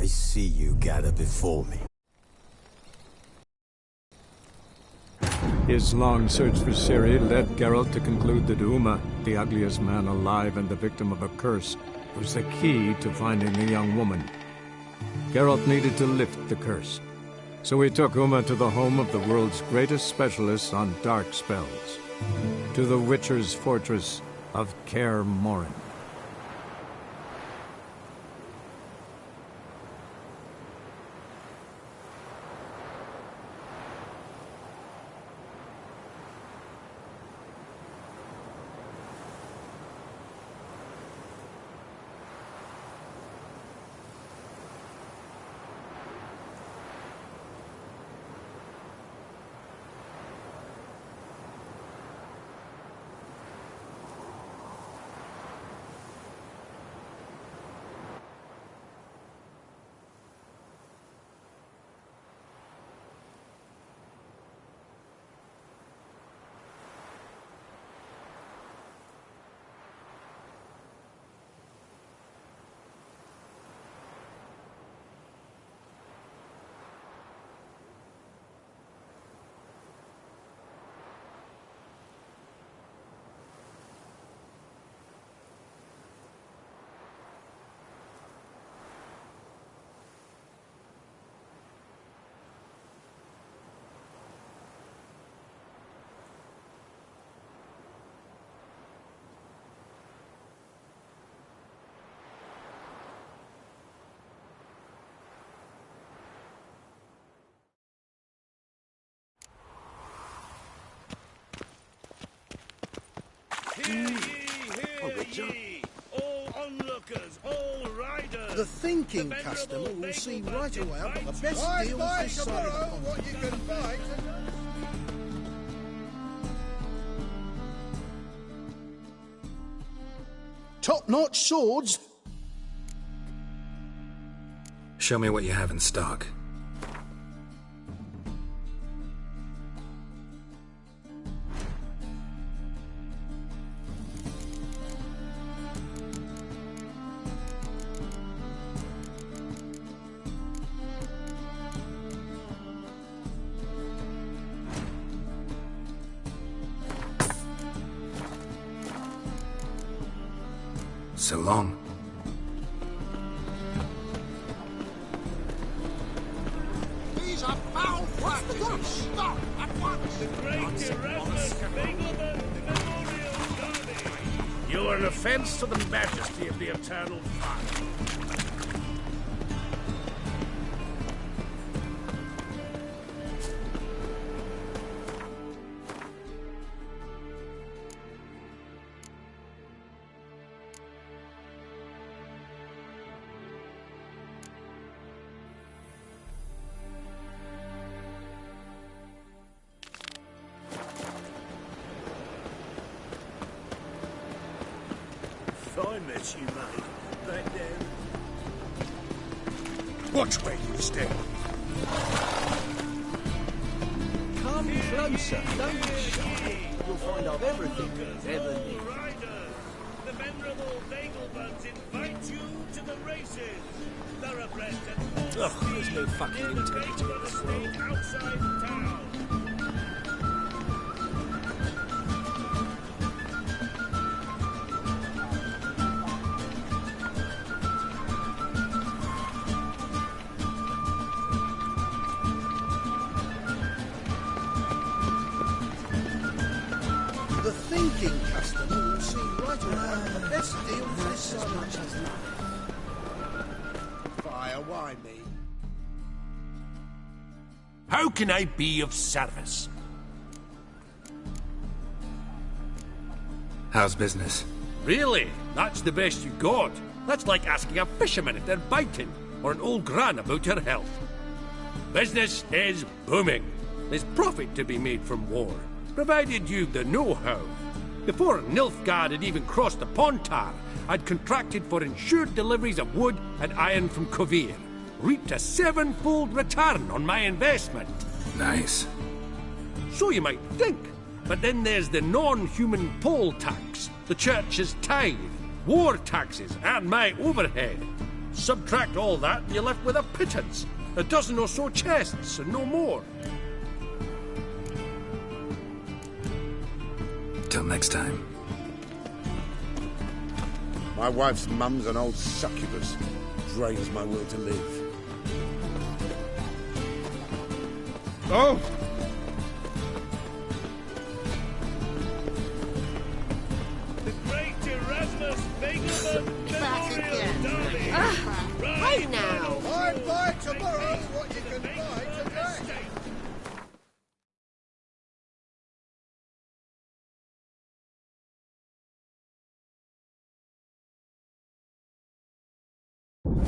see you gather before me. His long search for Ciri led Geralt to conclude that Uma, the ugliest man alive and the victim of a curse, was the key to finding the young woman. Geralt needed to lift the curse, so he took Uma to the home of the world's greatest specialist on dark spells, to the Witcher's fortress of Kaer Morhen. Hear ye, all onlookers, all riders. The thinking customer will see right away I've got the best deals this side of the pond. What you can find. Top-notch swords. Show me what you have in stock. So long. These are foul practices. Stop at once. The great Erasmus Begelman Memorial Garden. You are an offense to the majesty of the Eternal Fire. I met you, mate, back then. Watch where you step. Come closer, don't be shy. You'll find I've everything you ever need. Riders, the venerable Dagelbuds invite you to the races. Thoroughbred and full Ugh, there's no fucking integrity in this world. outside town. The thinking customer will see right away I've got the best deals this side of the pond. Fire, why me? How can I be of service? How's business? Really? That's the best you got? That's like asking a fisherman if they're biting, or an old gran about her health. Business is booming. There's profit to be made from war, provided you've the know-how. Before Nilfgaard had even crossed the Pontar, I'd contracted for insured deliveries of wood and iron from Kovir, reaped a sevenfold return on my investment. Nice. So you might think, but then there's the non-human poll tax, the church's tithe, war taxes, and my overhead. Subtract all that and you're left with a pittance. A dozen or so chests and no more. Till next time. My wife's mum's an old succubus. Drains my will to live. Oh! The great Erasmus Begelman Memorial Derby. Hey now! I buy tomorrow what you can buy today.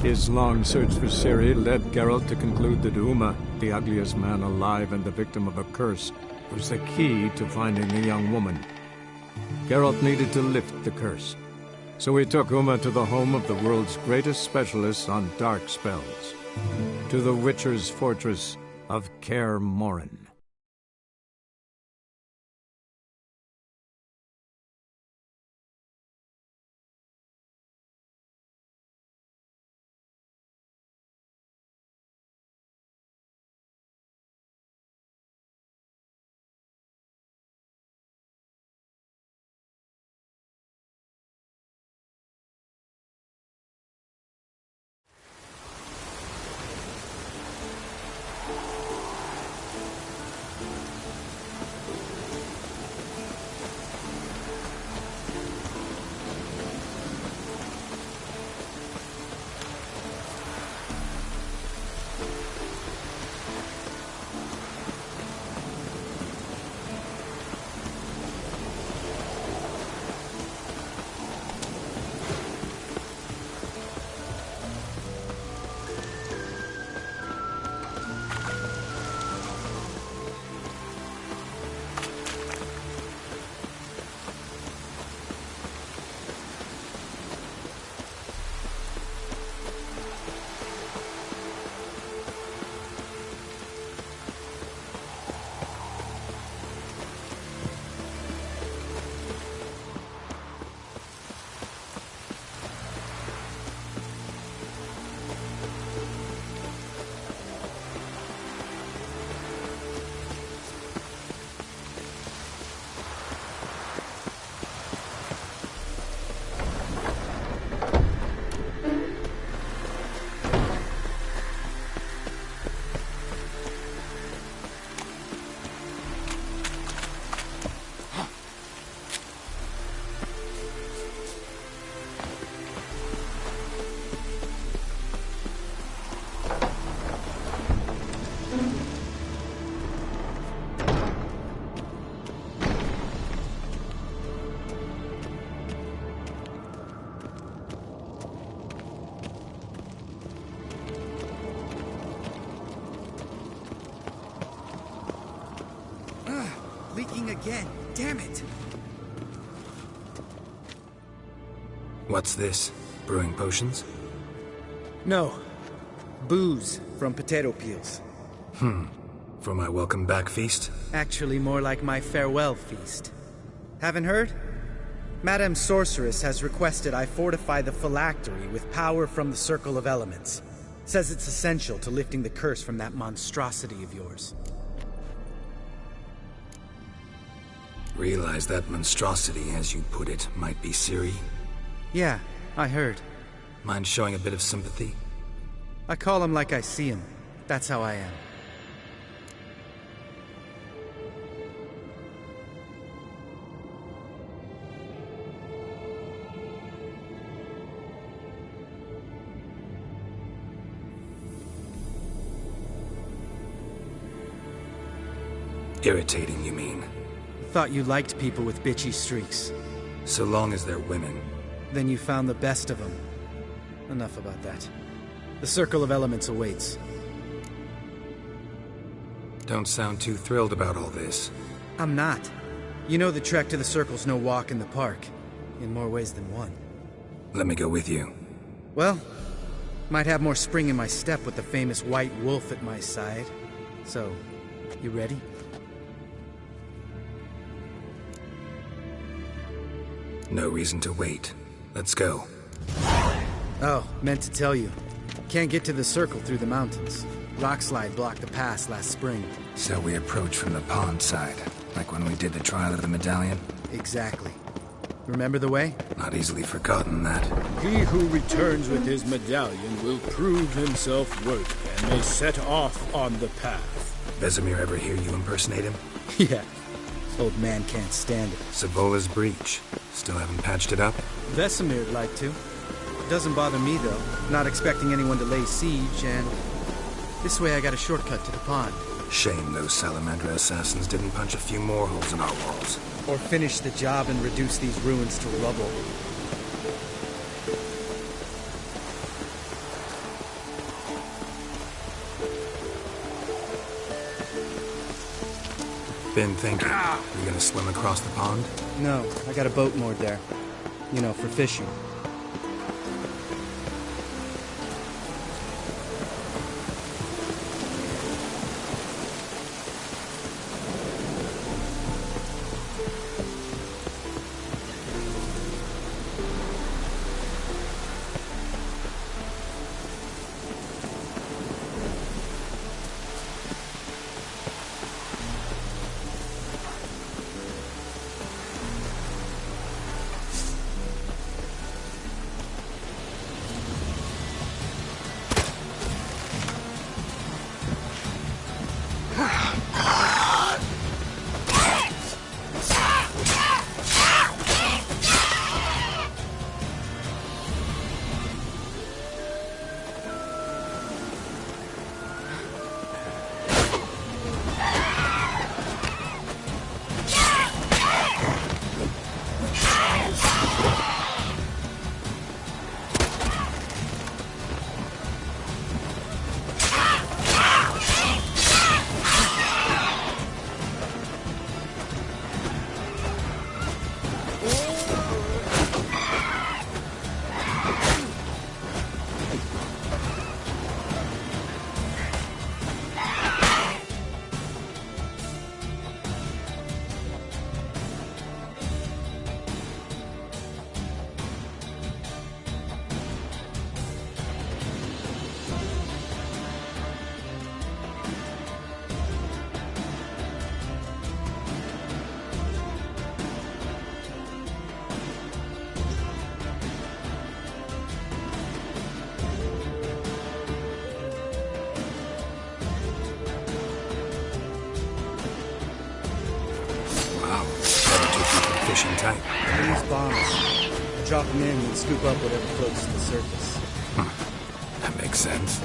His long search for Ciri led Geralt to conclude that Uma, the ugliest man alive and the victim of a curse, was the key to finding the young woman. Geralt needed to lift the curse, so he took Uma to the home of the world's greatest specialists on dark spells, to the Witcher's fortress of Kaer Morhen. Leaking again. Damn it. What's this? Brewing potions? No. Booze from potato peels. For my welcome back feast? Actually more like my farewell feast. Haven't heard? Madame Sorceress has requested I fortify the phylactery with power from the Circle of Elements. Says it's essential to lifting the curse from that monstrosity of yours. Realize that monstrosity, as you put it, might be Ciri? Yeah, I heard. Mind showing a bit of sympathy? I call him like I see him. That's how I am. Irritating, you mean? Thought you liked people with bitchy streaks. So long as they're women. Then you found the best of them. Enough about that. The Circle of Elements awaits. Don't sound too thrilled about all this. I'm not. You know the trek to the Circle's no walk in the park. In more ways than one. Let me go with you. Well, might have more spring in my step with the famous White Wolf at my side. So, you ready? No reason to wait. Let's go. Oh, meant to tell you. Can't get to the circle through the mountains. Rockslide blocked the pass last spring. So we approach from the pond side, like when we did the trial of the medallion? Exactly. Remember the way? Not easily forgotten, that. He who returns with his medallion will prove himself worthy and may set off on the path. Vesemir ever hear you impersonate him? Yeah. Old man can't stand it. Sabola's breach. Still haven't patched it up? Vesemir'd like to. Doesn't bother me, though. Not expecting anyone to lay siege, and this way I got a shortcut to the pond. Shame those Salamandra assassins didn't punch a few more holes in our walls. Or finish the job and reduce these ruins to rubble. Been thinking, you gonna swim across the pond? No, I got a boat moored there. You know, for fishing. Fishing tight. These bombs. Drop them in and scoop up whatever floats to the surface. That makes sense.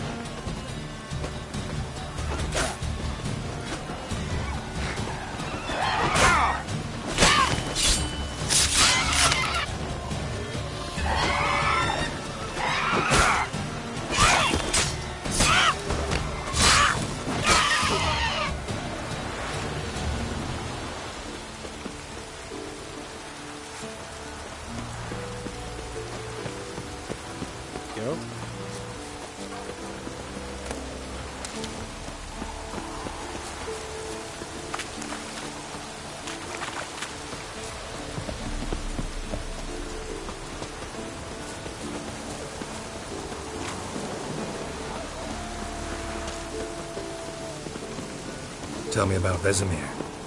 Tell me about Vesemir.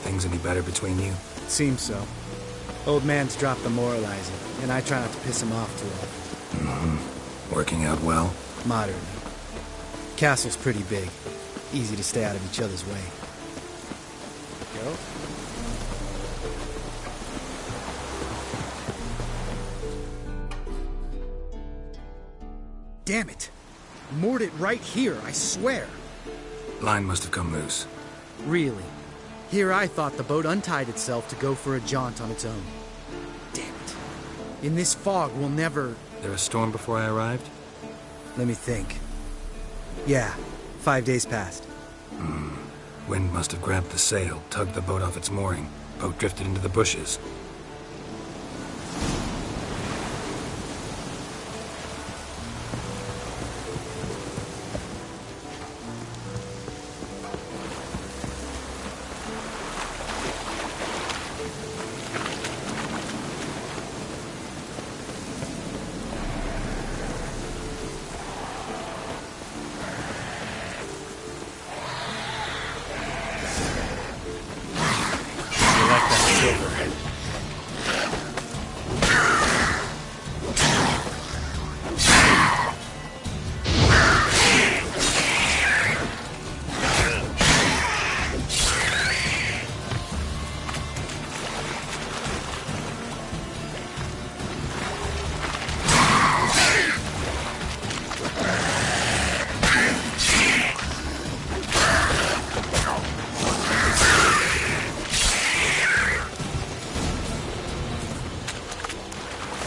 Things any better between you? Seems so. Old man's dropped the moralizing, and I try not to piss him off too often. Working out well? Moderately. Castle's pretty big. Easy to stay out of each other's way. Go. Damn it! Moored it right here, I swear! Line must have come loose. Really? Here I thought the boat untied itself to go for a jaunt on its own. Damn it. In this fog, we'll never... There a storm before I arrived? Let me think. Yeah, 5 days passed. Wind must have grabbed the sail, tugged the boat off its mooring. Boat drifted into the bushes.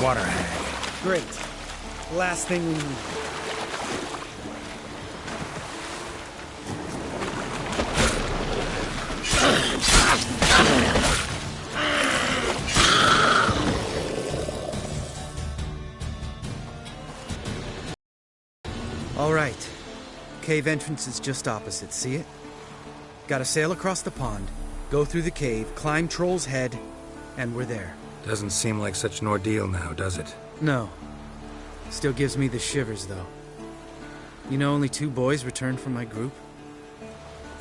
Water hag. Great. Last thing we need. All right. Cave entrance is just opposite, see it? Gotta sail across the pond, go through the cave, climb Troll's Head, and we're there. Doesn't seem like such an ordeal now, does it? No. Still gives me the shivers, though. You know only 2 boys returned from my group?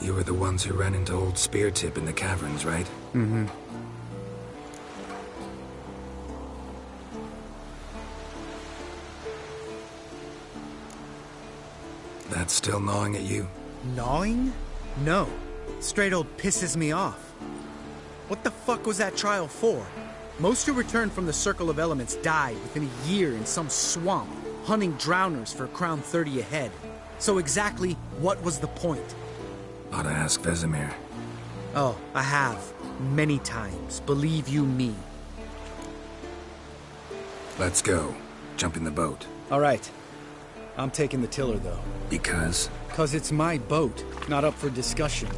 You were the ones who ran into old Speartip in the caverns, right? Mm-hmm. That's still gnawing at you? Gnawing? No. Straight old pisses me off. What the fuck was that trial for? Most who returned from the Circle of Elements died within a year in some swamp, hunting drowners for Crown 30 a head. So exactly what was the point? Ought to ask Vesemir. Oh, I have. Many times. Believe you me. Let's go. Jump in the boat. All right. I'm taking the tiller, though. Because? 'Cause it's my boat, not up for discussion.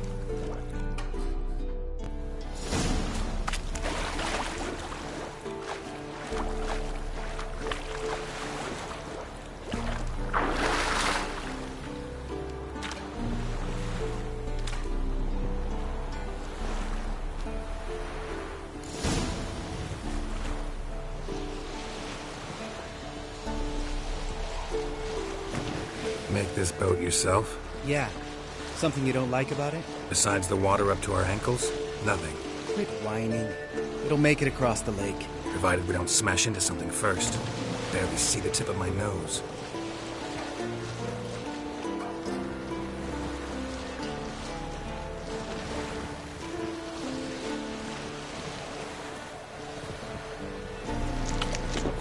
Make this boat yourself? Yeah. Something you don't like about it? Besides the water up to our ankles? Nothing. Quit whining. It'll make it across the lake. Provided we don't smash into something first. Barely see the tip of my nose.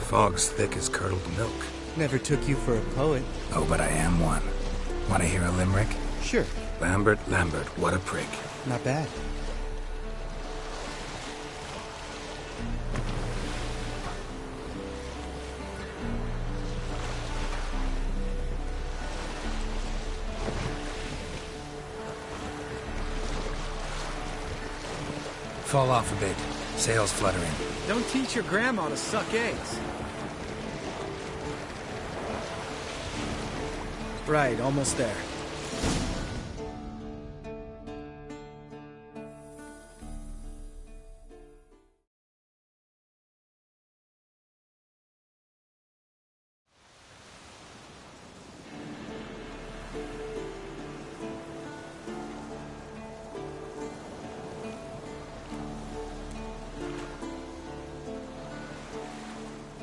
Fog's thick as curdled milk. Never took you for a poet. Oh, but I am one. Want to hear a limerick? Sure. Lambert, Lambert, what a prig. Not bad. Fall off a bit. Sails fluttering. Don't teach your grandma to suck eggs. Right, almost there.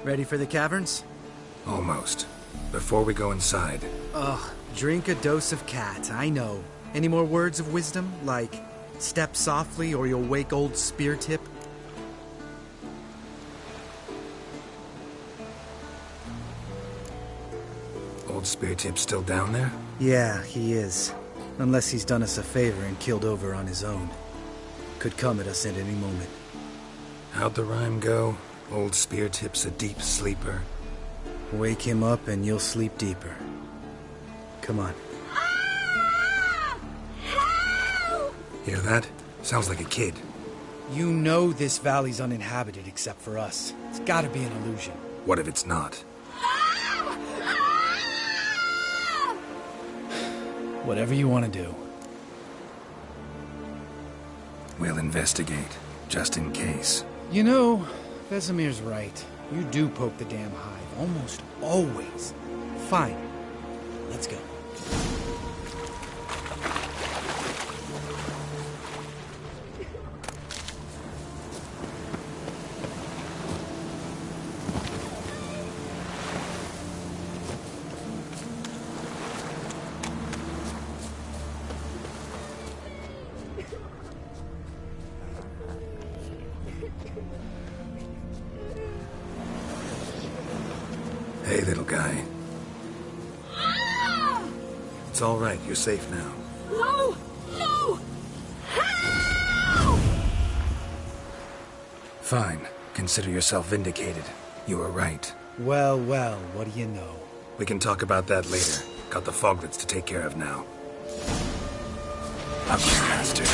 Ready for the caverns? Almost. Before we go inside. Ugh, drink a dose of cat, I know. Any more words of wisdom? Like, step softly or you'll wake old Speartip? Old Speartip's still down there? Yeah, he is. Unless he's done us a favor and killed over on his own. Could come at us at any moment. How'd the rhyme go? Old Speartip's a deep sleeper. Wake him up and you'll sleep deeper. Come on. Hear that? Sounds like a kid. You know this valley's uninhabited except for us. It's gotta be an illusion. What if it's not? Whatever you want to do. We'll investigate, just in case. You know, Vesemir's right. You do poke the damn hive, almost always. Fine. Let's go. Hey, little guy. It's all right. You're safe now. No! No! Help! Fine. Consider yourself vindicated. You were right. Well, well, what do you know? We can talk about that later. Got the foglets to take care of now. Ugly bastard.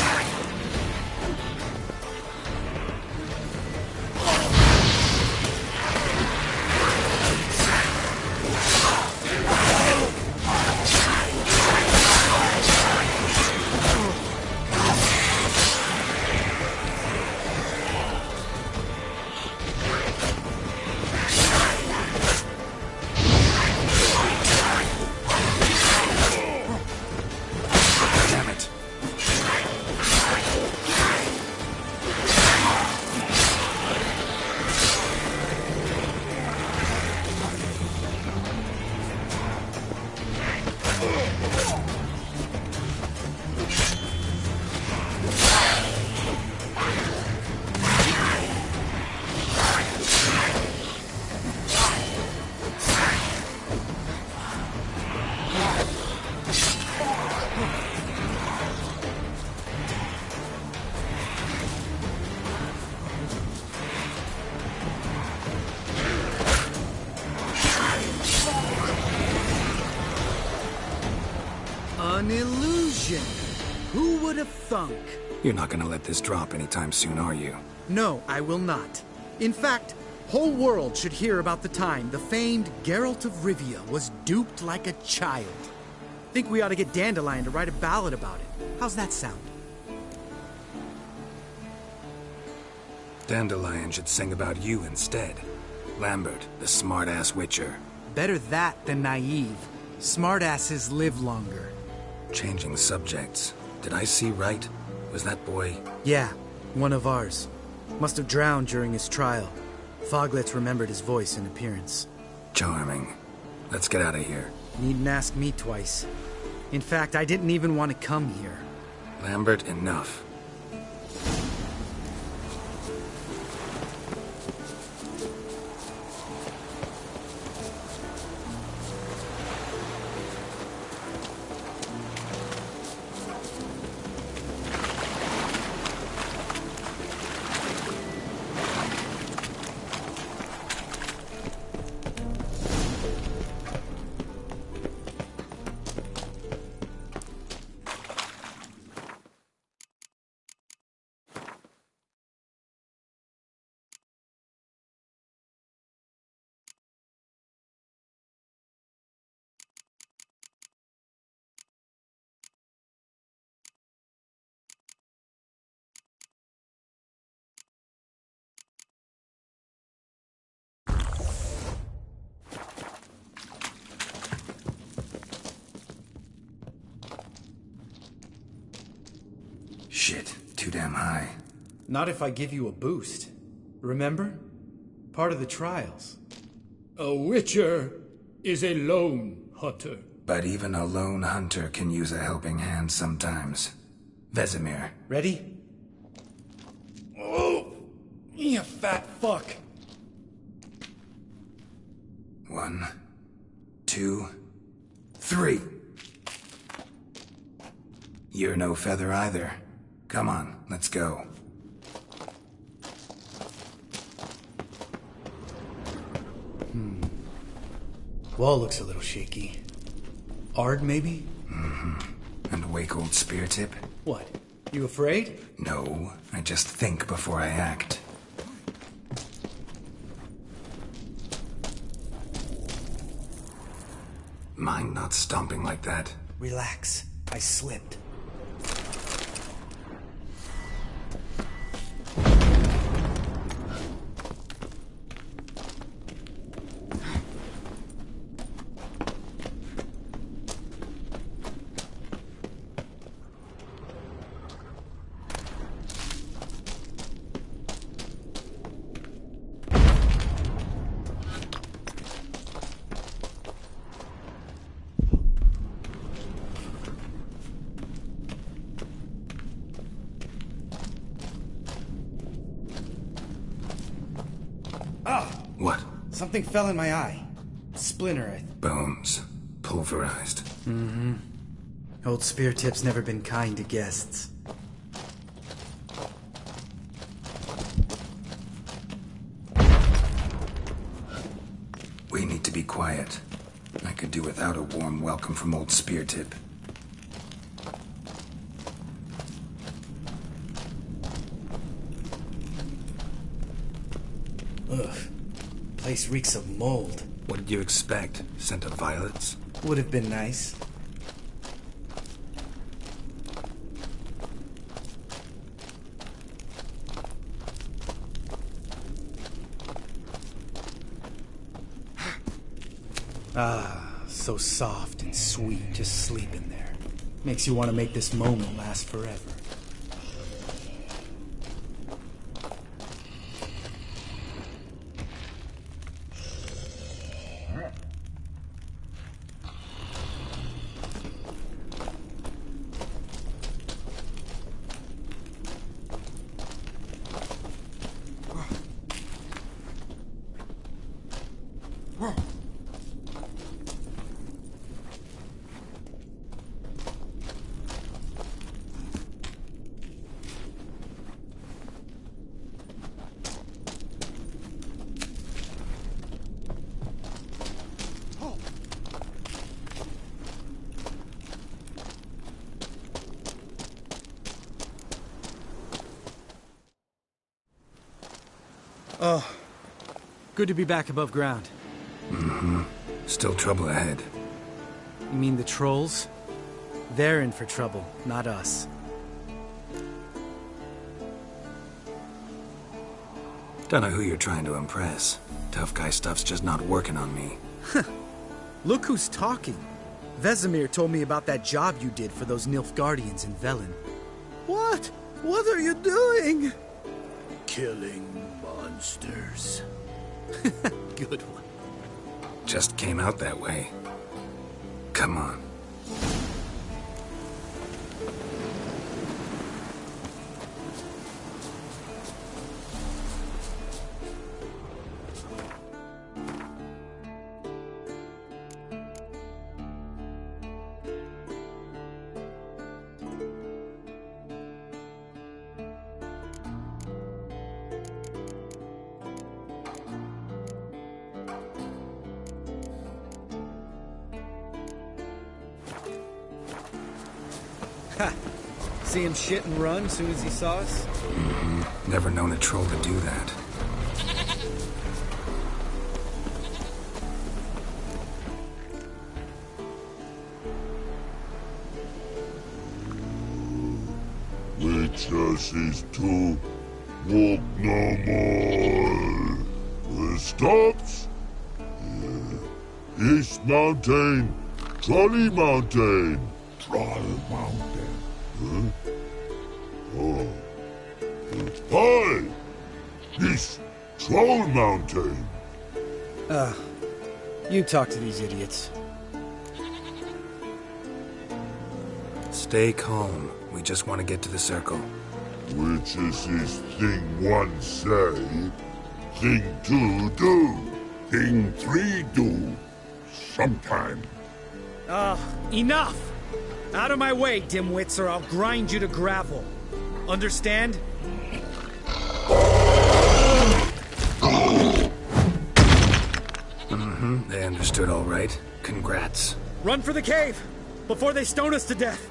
An illusion! Who would have thunk? You're not gonna let this drop anytime soon, are you? No, I will not. In fact, whole world should hear about the time the famed Geralt of Rivia was duped like a child. Think we ought to get Dandelion to write a ballad about it. How's that sound? Dandelion should sing about you instead. Lambert, the smart-ass witcher. Better that than naive. Smartasses live longer. Changing subjects. Did I see right? Was that boy... Yeah, one of ours. Must have drowned during his trial. Foglets remembered his voice and appearance. Charming. Let's get out of here. Needn't ask me twice. In fact, I didn't even want to come here. Lambert, enough. Shit, too damn high. Not if I give you a boost. Remember? Part of the trials. A witcher is a lone hunter. But even a lone hunter can use a helping hand sometimes. Vesemir. Ready? Oh! You fat fuck! 1, 2, 3. You're no feather either. Come on, let's go. Wall looks a little shaky. Ard, maybe? And wake old spear tip? What? You afraid? No, I just think before I act. Mind not stomping like that. Relax. I slipped. What? Something fell in my eye. Splinter, Bones. Pulverized. Old Spear Tip's never been kind to guests. do without a warm welcome from old Speartip. Ugh. Place reeks of mold. What did you expect? Scent of violets? Would have been nice. Ah, so soft and sweet, just sleeping there. Makes you want to make this moment last forever. Oh, good to be back above ground. Mm-hmm. Still trouble ahead. You mean the trolls? They're in for trouble, not us. Don't know who you're trying to impress. Tough guy stuff's just not working on me. Look who's talking. Vesemir told me about that job you did for those Nilfgaardians in Velen. What? What are you doing? Killing monsters. Good one. Just came out that way. Come on. Ha! See him shit and run as soon as he saw us? Mm-hmm. Never known a troll to do that. Witches is to walk no more. Stops? East Mountain, Trolley Mountain. Troll Mountain. Huh? Oh. Hi! This Troll Mountain. You talk to these idiots. Stay calm. We just want to get to the circle. Which is this thing one say, thing two do, thing three do, sometime. Enough! Out of my way, dimwits, or I'll grind you to gravel. Understand? Mm-hmm. They understood all right. Congrats. Run for the cave! Before they stone us to death!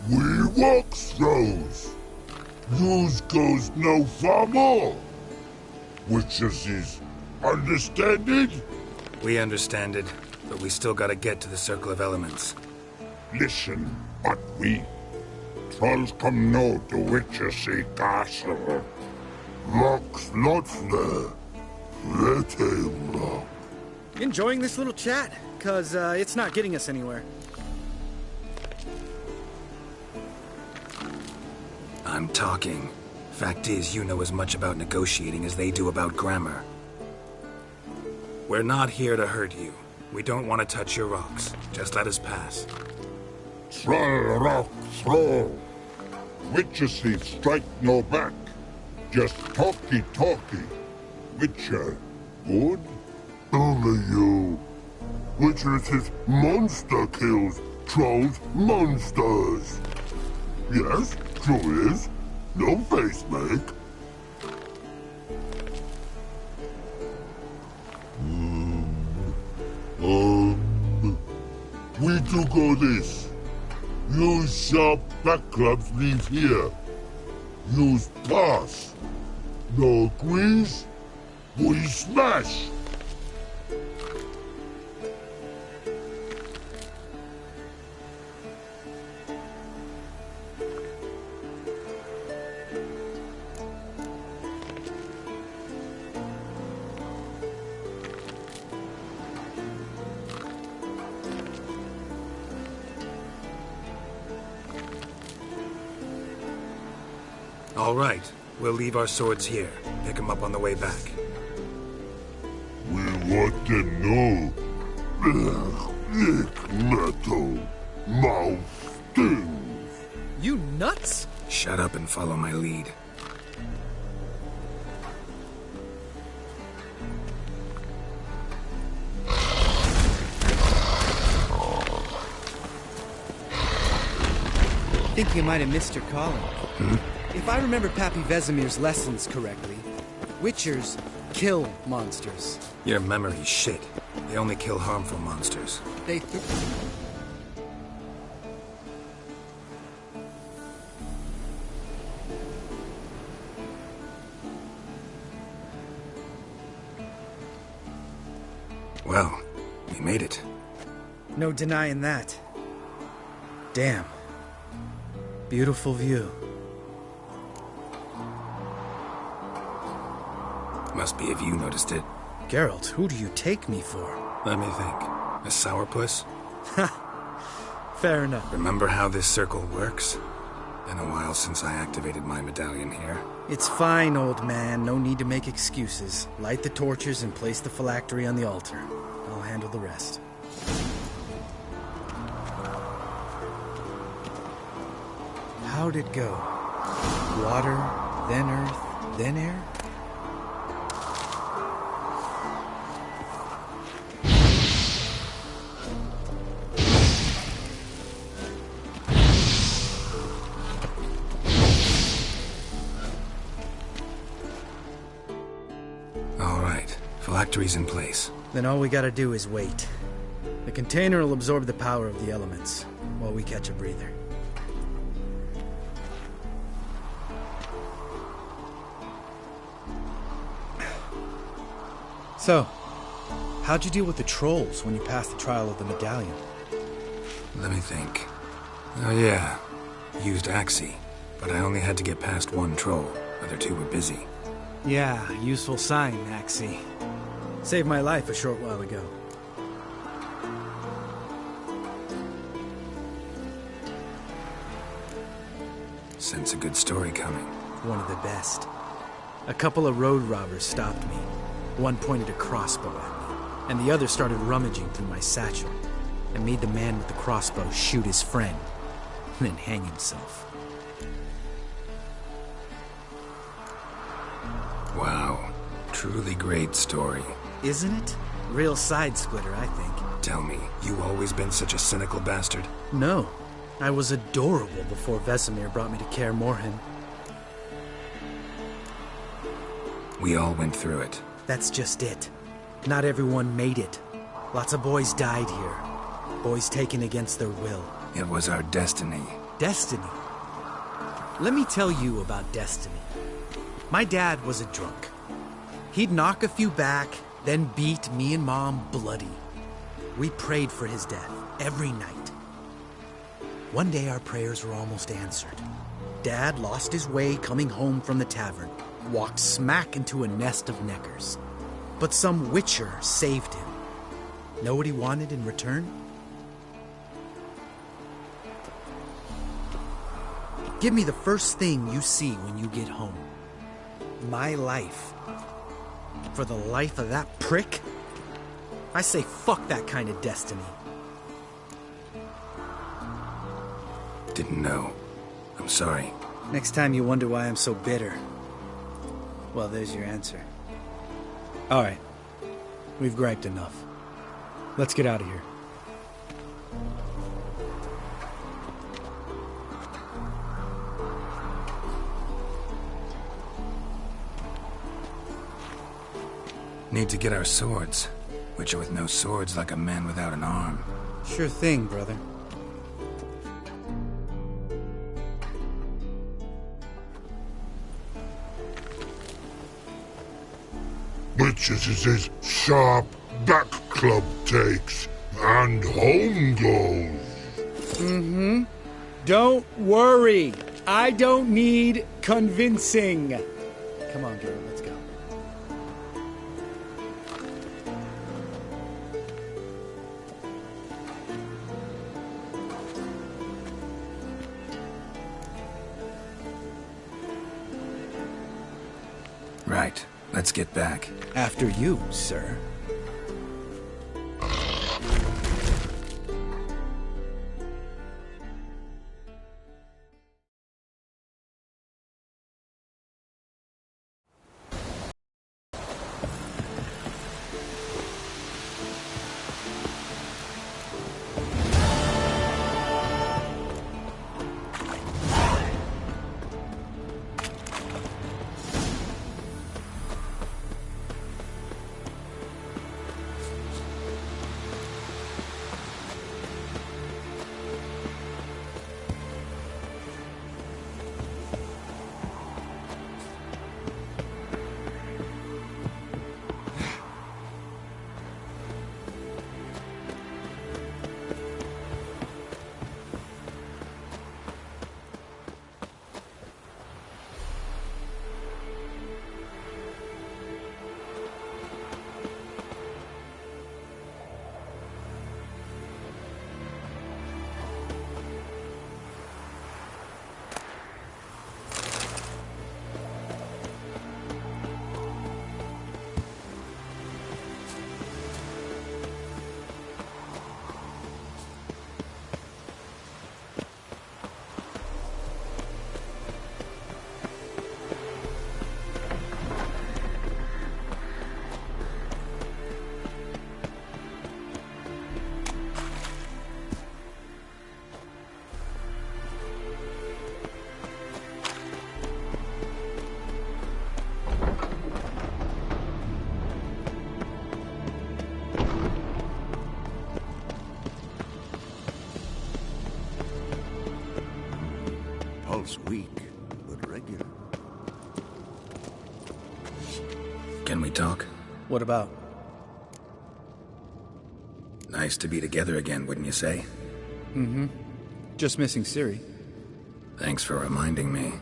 We walk throws. Yous goes no far more. Witches is understanded? We understand it, but we still gotta get to the Circle of Elements. Listen, but we trolls come no to witches castle. Locks not there. Let him lock. Enjoying this little chat? Cause, it's not getting us anywhere. I'm talking. Fact is, you know as much about negotiating as they do about grammar. We're not here to hurt you. We don't want to touch your rocks. Just let us pass. Troll rock throw. Witches see strike no back. Just talky. Witcher, good? Only you. Witchers is monster kills. Trolls monsters. Yes, true is. No face make. We do go this. Use sharp back clubs leave here. Use pass. No agrees, we smash. All right. We'll leave our swords here. Pick them up on the way back. We want them know. Lick metal. Mouth stings. You nuts? Shut up and follow my lead. Think you might have missed your calling. If I remember Pappy Vesemir's lessons correctly, Witchers kill monsters. Your memory's shit. They only kill harmful monsters. They Well, we made it. No denying that. Damn. Beautiful view. Must be if you noticed it. Geralt, who do you take me for? Let me think. A sourpuss? Fair enough. Remember how this circle works? Been a while since I activated my medallion here. It's fine, old man. No need to make excuses. Light the torches and place the phylactery on the altar. I'll handle the rest. How'd it go? Water, then earth, then air? All right. Phylactery's in place. Then all we gotta do is wait. The container will absorb the power of the elements, while we catch a breather. So, how'd you deal with the trolls when you passed the trial of the medallion? Let me think. Oh yeah. Used Axie, but I only had to get past one troll. Other two were busy. Yeah, useful sign, Axie. Saved my life a short while ago. Sense a good story coming. One of the best. A couple of road robbers stopped me. One pointed a crossbow at me, and the other started rummaging through my satchel, and made the man with the crossbow shoot his friend, and then hang himself. Wow. Truly great story. Isn't it? Real side splitter, I think. Tell me, you always been such a cynical bastard? No. I was adorable before Vesemir brought me to Kaer Morhen. We all went through it. That's just it. Not everyone made it. Lots of boys died here. Boys taken against their will. It was our destiny. Destiny? Let me tell you about destiny. My dad was a drunk. He'd knock a few back, then beat me and Mom bloody. We prayed for his death every night. One day our prayers were almost answered. Dad lost his way coming home from the tavern, walked smack into a nest of neckers. But some witcher saved him. Know what he wanted in return? Give me the first thing you see when you get home. My life. For the life of that prick, I say fuck that kind of destiny. Didn't know. I'm sorry. Next time you wonder why I'm so bitter, well, there's your answer. Alright. We've griped enough. Let's get out of here. Need to get our swords. Witcher with no swords like a man without an arm. Sure thing, brother. Witches is his sharp back club takes, and home goes. Don't worry. I don't need convincing. Come on, Geralt, let's go. Right. Let's get back. After you, sir. Pulse weak, but regular. Can we talk? What about? Nice to be together again, wouldn't you say? Mm-hmm. Just missing Ciri. Thanks for reminding me.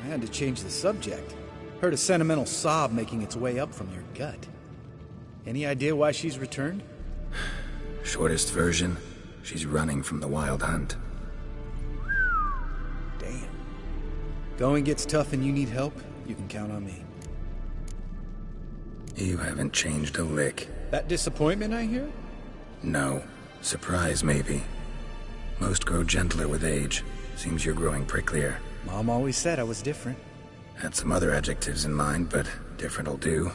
I had to change the subject. Heard a sentimental sob making its way up from your gut. Any idea why she's returned? Shortest version, she's running from the Wild Hunt. Damn. Going gets tough and you need help, you can count on me. You haven't changed a lick. That disappointment I hear? No. Surprise, maybe. Most grow gentler with age. Seems you're growing pricklier. Mom always said I was different. Had some other adjectives in mind, but different'll do.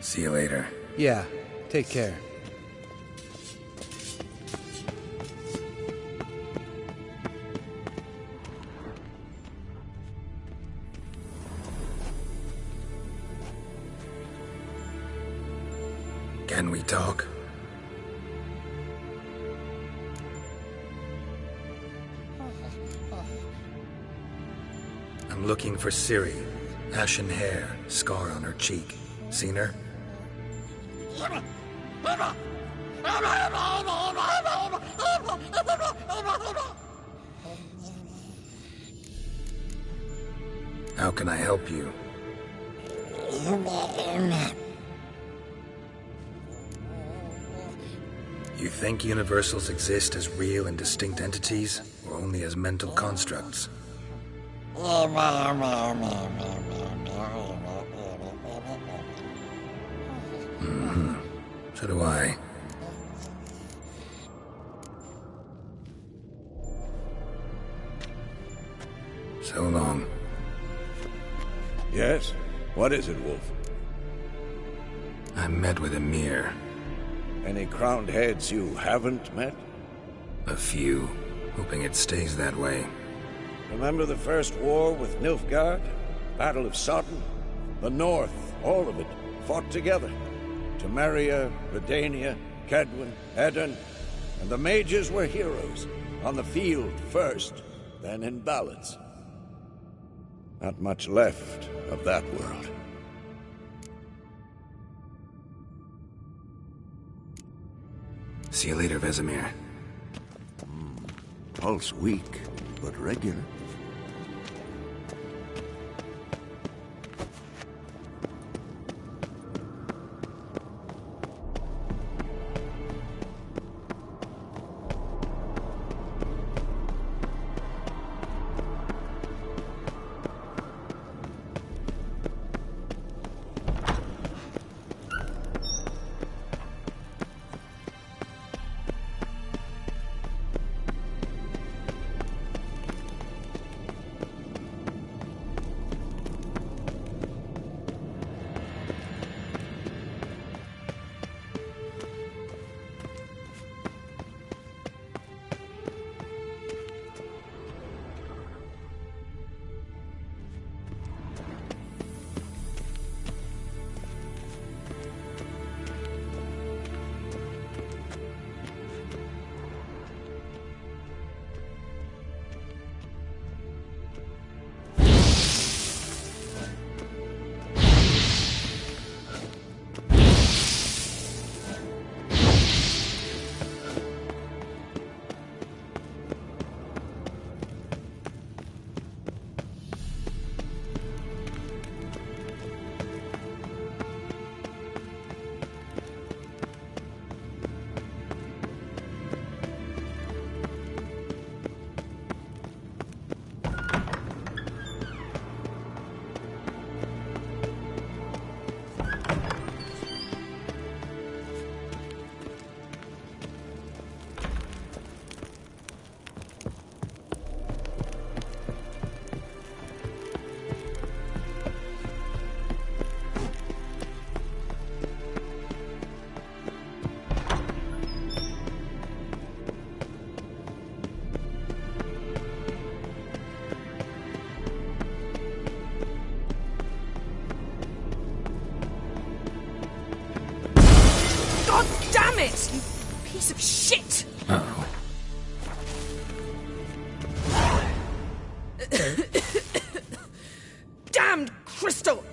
See you later. Yeah, take care. Can we talk? I'm looking for Ciri. Ashen hair, scar on her cheek. Seen her? How can I help you? You think universals exist as real and distinct entities, or only as mental constructs? So do I. So long. Yes? What is it, Wolf? I met with Emir. Any crowned heads you haven't met? A few. Hoping it stays that way. Remember the first war with Nilfgaard? Battle of Sodden? The North, all of it, fought together. Temeria, Redania, Kedwin, Edirn, and the mages were heroes. On the field first, then in ballads. Not much left of that world. See you later, Vesemir. Pulse weak, but regular. Damn it, you piece of shit! Uh-oh. Damned crystal!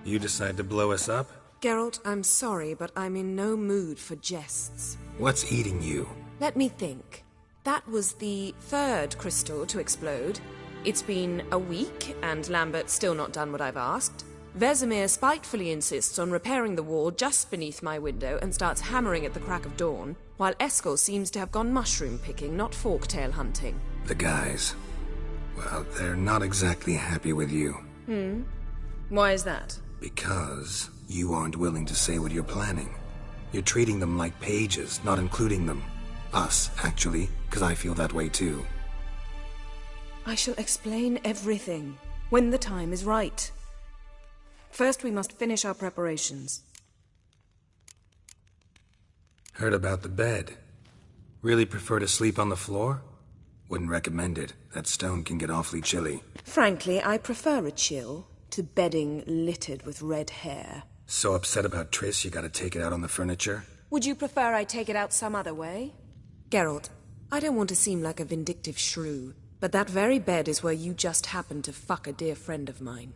You decide to blow us up? Geralt, I'm sorry, but I'm in no mood for jests. What's eating you? Let me think. That was the third crystal to explode. It's been a week, and Lambert's still not done what I've asked. Vesemir spitefully insists on repairing the wall just beneath my window and starts hammering at the crack of dawn, while Eskel seems to have gone mushroom picking, not forktail hunting. The guys. Well, they're not exactly happy with you. Why is that? Because you aren't willing to say what you're planning. You're treating them like pages, not including them. Us, actually, because I feel that way too. I shall explain everything, when the time is right. First, we must finish our preparations. Heard about the bed. Really prefer to sleep on the floor? Wouldn't recommend it. That stone can get awfully chilly. Frankly, I prefer a chill to bedding littered with red hair. So upset about Triss, you gotta take it out on the furniture? Would you prefer I take it out some other way? Geralt, I don't want to seem like a vindictive shrew, but that very bed is where you just happened to fuck a dear friend of mine.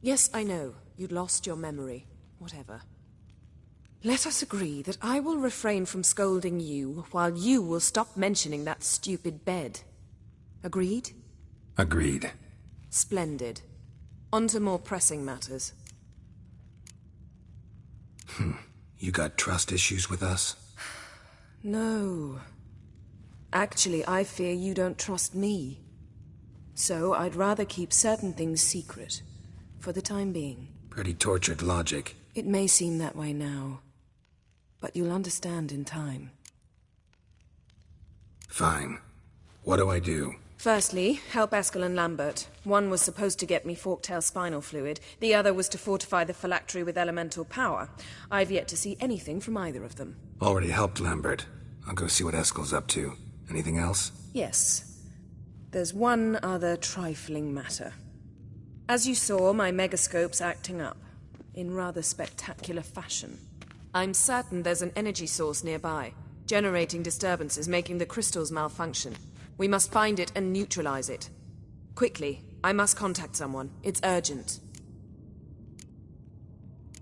Yes, I know. You'd lost your memory. Whatever. Let us agree that I will refrain from scolding you, while you will stop mentioning that stupid bed. Agreed? Agreed. Splendid. On to more pressing matters. You got trust issues with us? No. Actually, I fear you don't trust me. So I'd rather keep certain things secret. For the time being. Pretty tortured logic. It may seem that way now, but you'll understand in time. Fine. What do I do? Firstly, help Eskel and Lambert. One was supposed to get me Forktail spinal fluid, the other was to fortify the phylactery with elemental power. I've yet to see anything from either of them. Already helped Lambert. I'll go see what Eskel's up to. Anything else? Yes. There's one other trifling matter. As you saw, my megascope's acting up, in rather spectacular fashion. I'm certain there's an energy source nearby, generating disturbances, making the crystals malfunction. We must find it and neutralize it. Quickly, I must contact someone. It's urgent.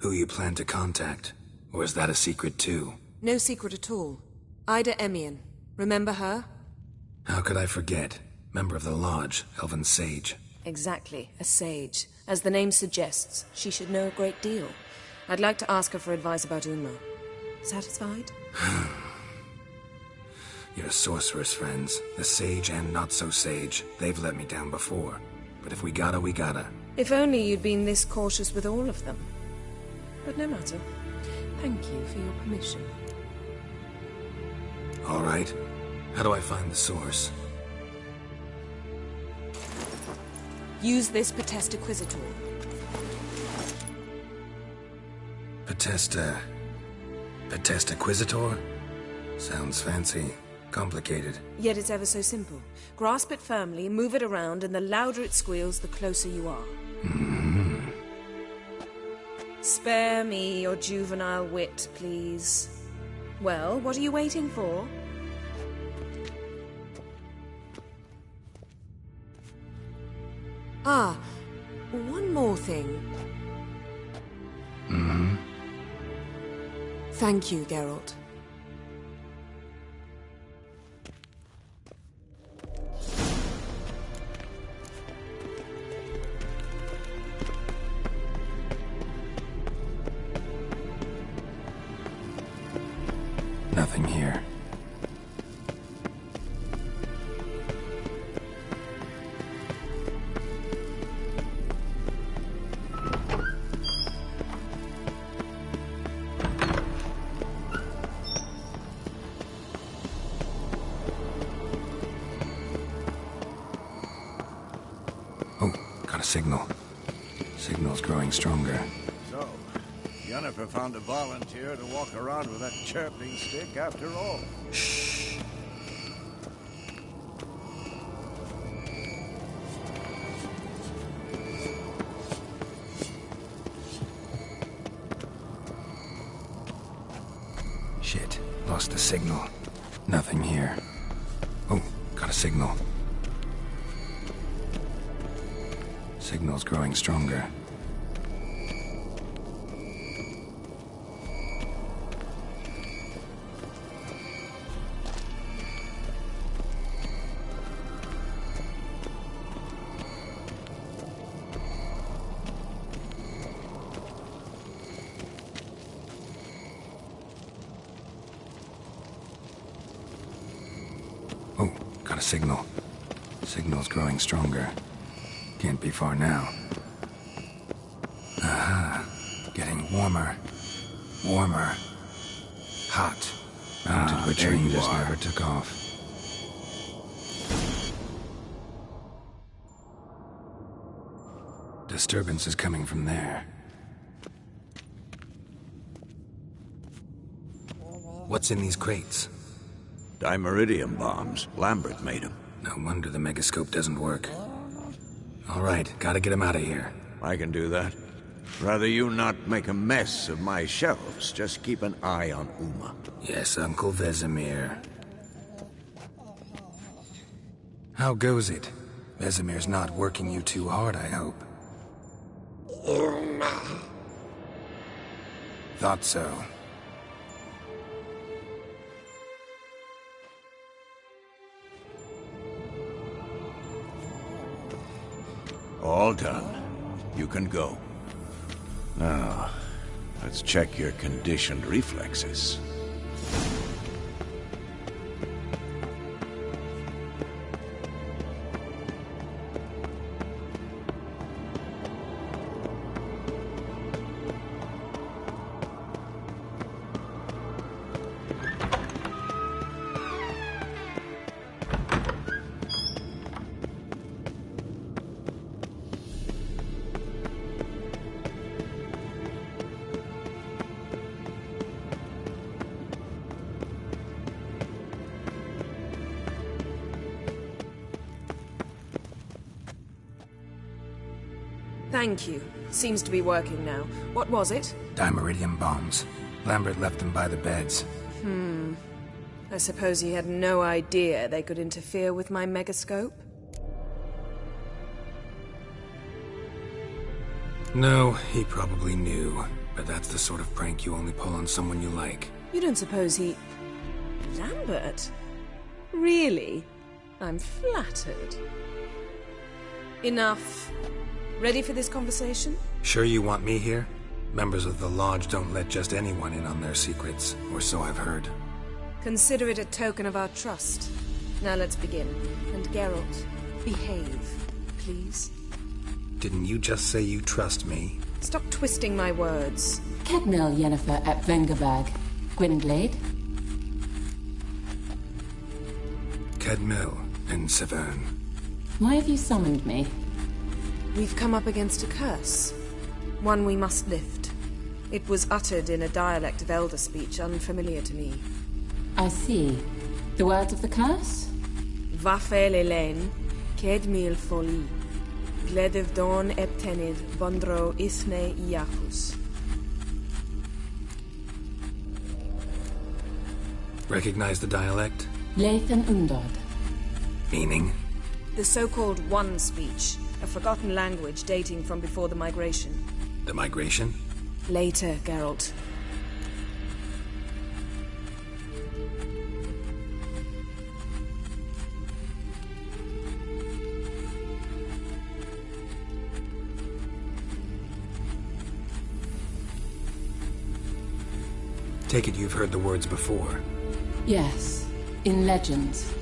Who you plan to contact? Or is that a secret too? No secret at all. Ida Emian. Remember her? How could I forget? Member of the Lodge, Elven Sage. Exactly, a sage. As the name suggests, she should know a great deal. I'd like to ask her for advice about Uma. Satisfied? Your sorceress friends, the sage and not-so-sage, they've let me down before. But if we gotta, we gotta. If only you'd been this cautious with all of them. But no matter. Thank you for your permission. All right. How do I find the source? Use this Potesta Quisitor. Potesta Quisitor? Sounds fancy. Complicated. Yet it's ever so simple. Grasp it firmly, move it around, and the louder it squeals, the closer you are. Mm-hmm. Spare me your juvenile wit, please. Well, what are you waiting for? Ah, one more thing. Mm-hmm. Thank you, Geralt. Nothing here. Oh, got a signal. Signal's growing stronger. So, Yennefer found a volunteer to walk around with that chirping stick after all. Shh. Shit, lost the signal. Nothing here. Oh, got a signal. Signal's growing stronger. Oh, got a signal. Signal's growing stronger. Can't be far now. Aha. Getting warmer. Warmer. Hot. Mounted retreat just never took off. Disturbance is coming from there. What's in these crates? Dimeridium bombs. Lambert made them. No wonder the megascope doesn't work. All right, gotta get him out of here. I can do that. Rather you not make a mess of my shelves. Just keep an eye on Uma. Yes, Uncle Vesemir. How goes it? Vesemir's not working you too hard, I hope. Thought so. All done. You can go. Now, let's check your conditioned reflexes. Thank you. Seems to be working now. What was it? Dimeridium bombs. Lambert left them by the beds. I suppose he had no idea they could interfere with my megascope? No, he probably knew. But that's the sort of prank you only pull on someone you like. You don't suppose he... Lambert? Really? I'm flattered. Enough. Ready for this conversation? Sure you want me here? Members of the Lodge don't let just anyone in on their secrets, or so I've heard. Consider it a token of our trust. Now let's begin. And Geralt, behave, please. Didn't you just say you trust me? Stop twisting my words. Kedmil Yennefer at Vengerberg. Gwynblade? Kedmil and Severn. Why have you summoned me? We've come up against a curse. One we must lift. It was uttered in a dialect of Elder speech unfamiliar to me. I see. The words of the curse? Vafel Elaine, Kedmil Foli, Gledev Don Eptenid, Vondro Isne Iacus. Recognize the dialect? Lathan Undod. Meaning? The so-called One speech, a forgotten language dating from before the migration. The migration? Later, Geralt. Take it you've heard the words before. Yes, in legends.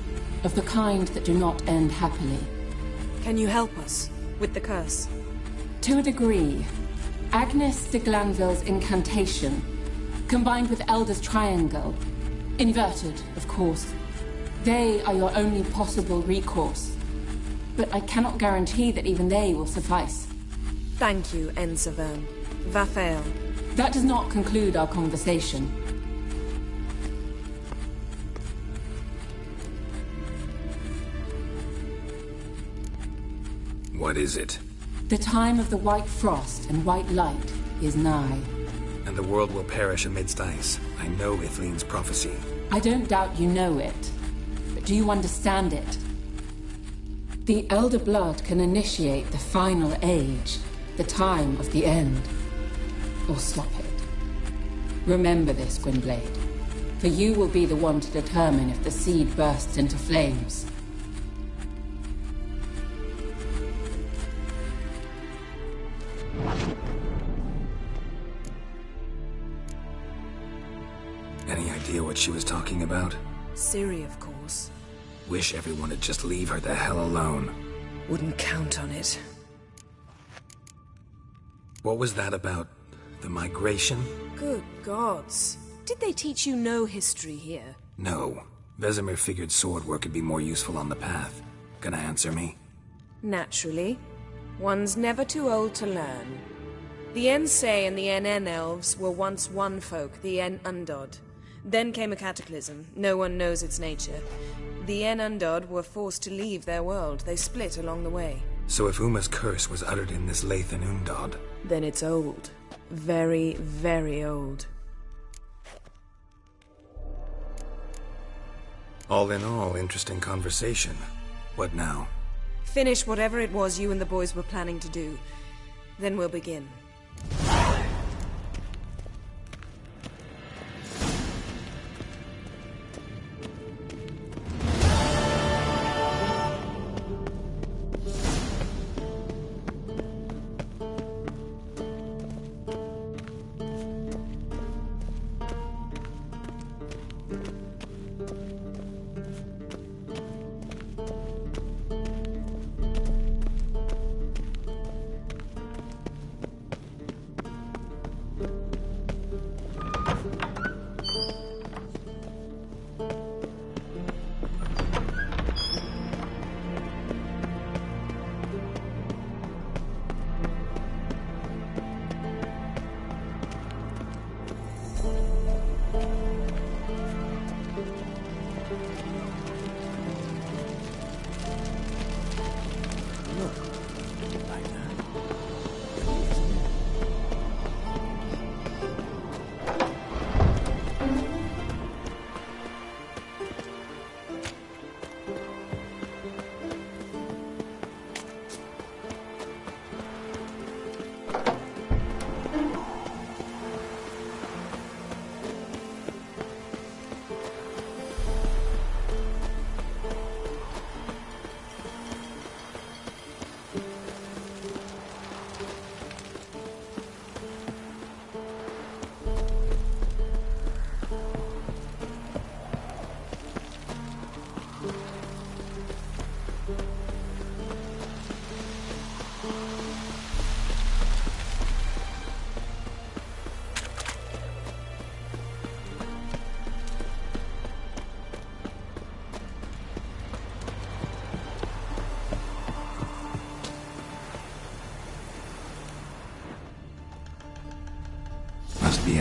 Of the kind that do not end happily. Can you help us with the curse? To a degree. Agnes de Glanville's incantation, combined with Elder's triangle, inverted, of course. They are your only possible recourse. But I cannot guarantee that even they will suffice. Thank you, Severn. Vafel. That does not conclude our conversation. What is it? The time of the white frost and white light is nigh. And the world will perish amidst ice. I know Ithleen's prophecy. I don't doubt you know it. But do you understand it? The Elder Blood can initiate the final age, the time of the end. Or stop it. Remember this, Gwynblade. For you will be the one to determine if the seed bursts into flames. Any idea what she was talking about? Ciri, of course. Wish everyone would just leave her the hell alone. Wouldn't count on it. What was that about? The migration? Good gods. Did they teach you no history here? No. Vesemir figured sword work could be more useful on the path. Gonna answer me? Naturally. One's never too old to learn. The Ensei and the NN elves were once one folk, the En Undod. Then came a cataclysm. No one knows its nature. The En Undod were forced to leave their world. They split along the way. So if Uma's curse was uttered in this Lathan Undod... Then it's old. Very, very old. All in all, interesting conversation. What now? Finish whatever it was you and the boys were planning to do. Then we'll begin.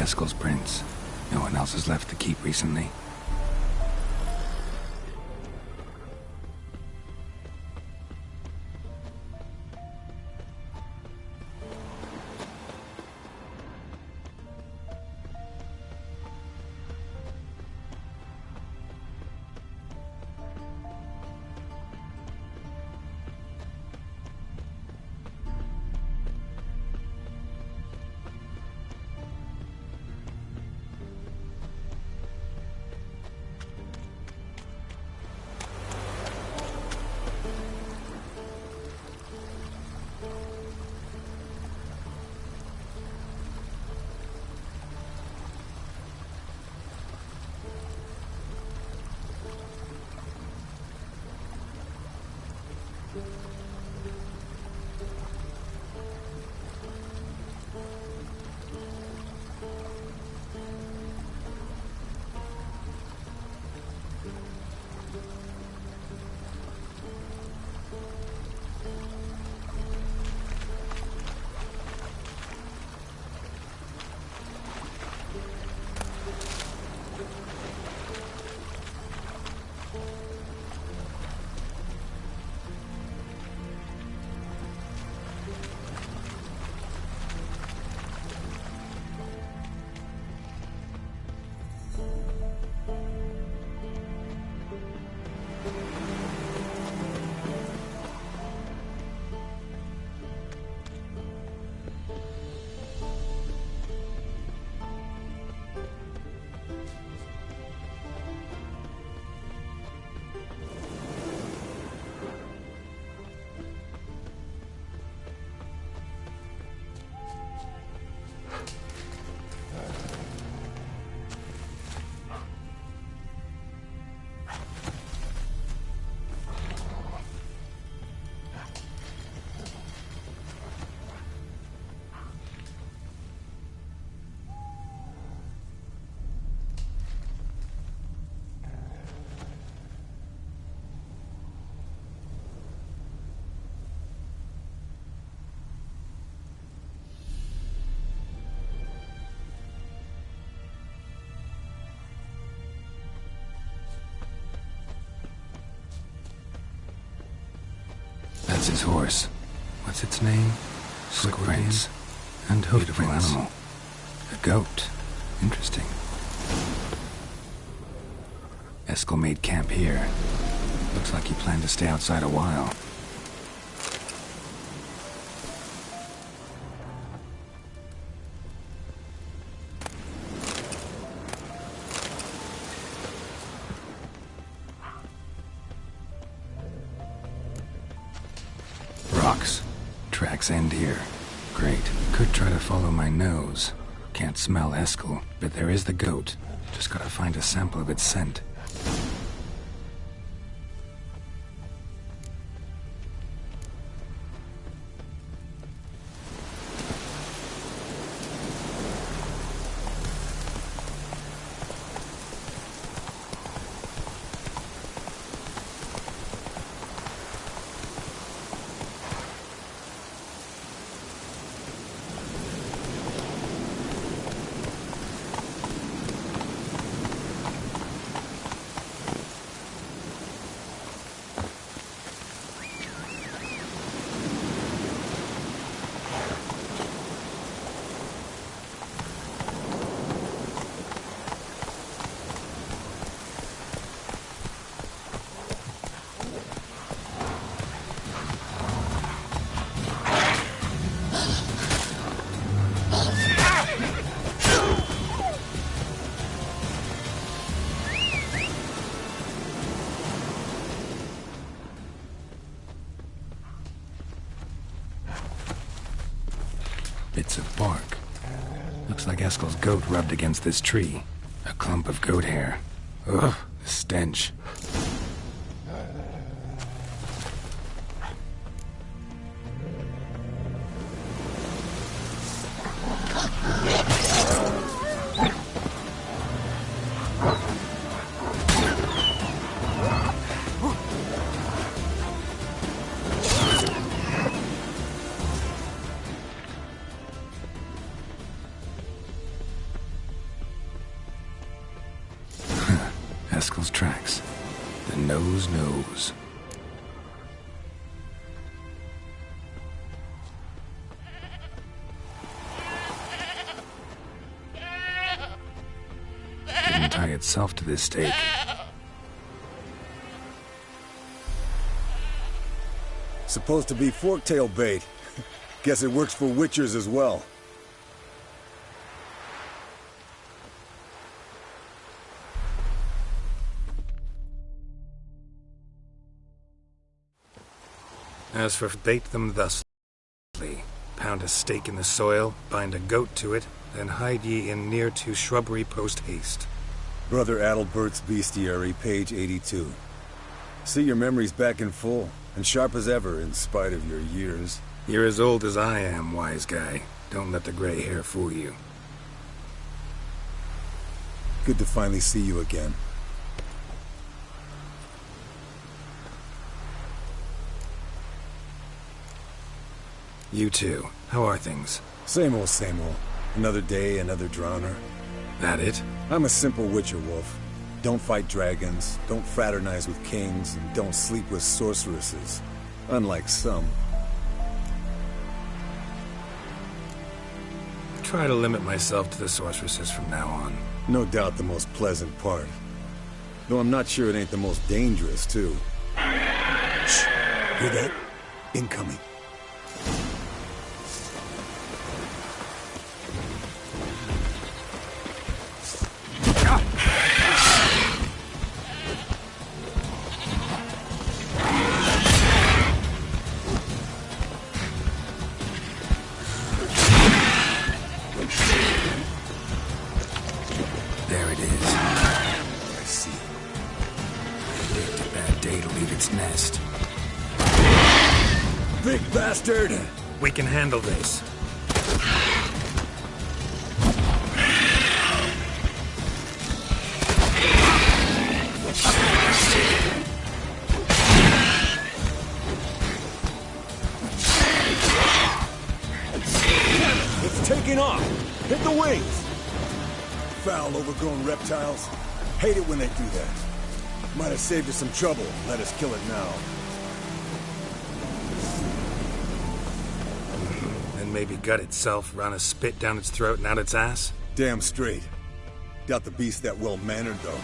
Eskel's prints. No one else has left the keep recently. That's his horse. What's its name? Footprints. And beautiful animal. A goat. Interesting. Eskel made camp here. Looks like he planned to stay outside a while. Rocks. Tracks end here. Great. Could try to follow my nose. Can't smell Eskel, but there is the goat. Just gotta find a sample of its scent. Bits of bark. Looks like Eskel's goat rubbed against this tree. A clump of goat hair. Ugh, the stench. Eskel's tracks. The nose knows. Didn't tie itself to this stake. Supposed to be forktail bait. Guess it works for witchers as well. As for bait them thusly, pound a stake in the soil, bind a goat to it, then hide ye in near to shrubbery post haste. Brother Adalbert's Bestiary, page 82. See your memories back in full, and sharp as ever in spite of your years. You're as old as I am, wise guy. Don't let the gray hair fool you. Good to finally see you again. You too. How are things? Same old, same old. Another day, another drowner. That it? I'm a simple witcher, Wolf. Don't fight dragons, don't fraternize with kings, and don't sleep with sorceresses. Unlike some. Try to limit myself to the sorceresses from now on. No doubt the most pleasant part. Though I'm not sure it ain't the most dangerous, too. Shh! Hear that? Incoming. Bastard! We can handle this. It's taking off! Hit the wings! Foul, overgrown reptiles. Hate it when they do that. Might have saved us some trouble. Let us kill it now. Maybe gut itself, run a spit down its throat and out its ass? Damn straight. Doubt the beast that well-mannered, though.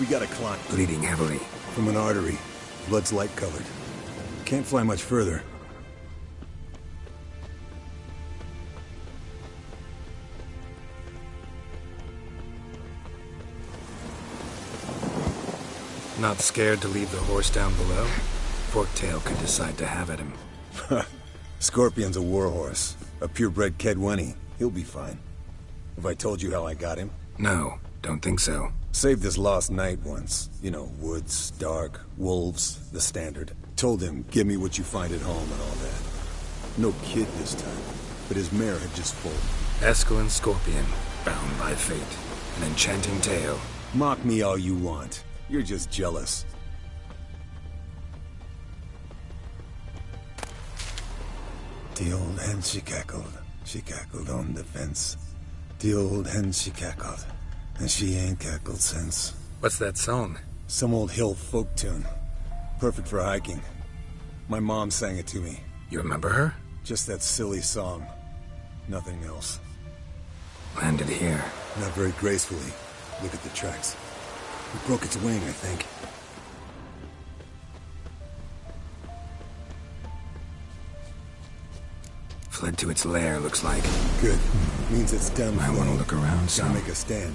We gotta climb. Bleeding heavily. From an artery. Blood's light-colored. Can't fly much further. Not scared to leave the horse down below? Forktail could decide to have at him. Scorpion's a warhorse. A purebred Kedwenny. He'll be fine. Have I told you how I got him? No, don't think so. Saved his lost knight once. You know, woods, dark, wolves, the standard. Told him, give me what you find at home and all that. No kid this time, but his mare had just foaled. Eskel and Scorpion, bound by fate. An enchanting tale. Mock me all you want. You're just jealous. The old hen, she cackled on the fence. The old hen, she cackled, and she ain't cackled since. What's that song? Some old hill folk tune. Perfect for hiking. My mom sang it to me. You remember her? Just that silly song. Nothing else. Landed here. Not very gracefully. Look at the tracks. It broke its wing, I think. Fled to its lair, looks like. Good. Means it's done. I want to look around some. Gotta make a stand.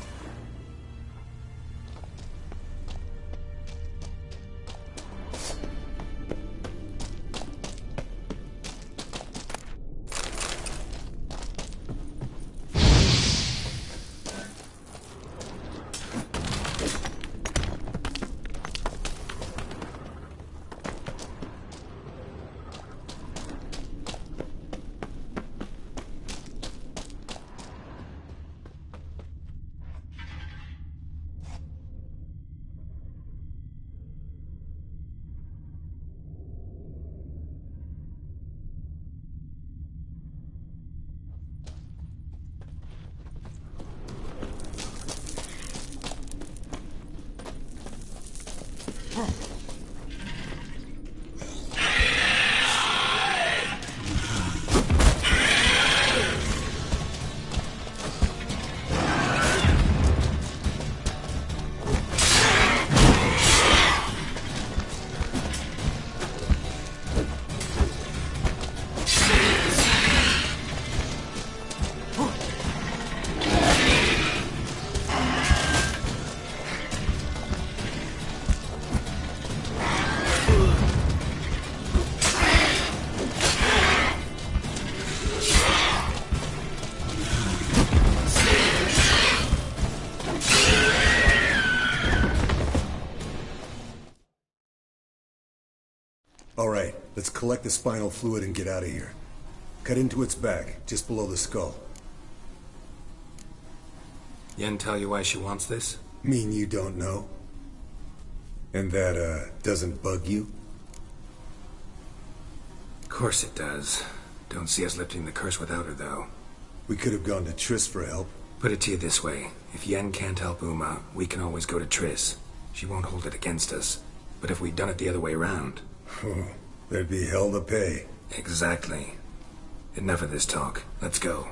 All right, let's collect the spinal fluid and get out of here. Cut into its back, just below the skull. Yen tell you why she wants this? Mean you don't know? And that, doesn't bug you? Of course it does. Don't see us lifting the curse without her, though. We could have gone to Triss for help. Put it to you this way. If Yen can't help Uma, we can always go to Triss. She won't hold it against us. But if we'd done it the other way around... There'd be hell to pay. Exactly. Enough of this talk. Let's go.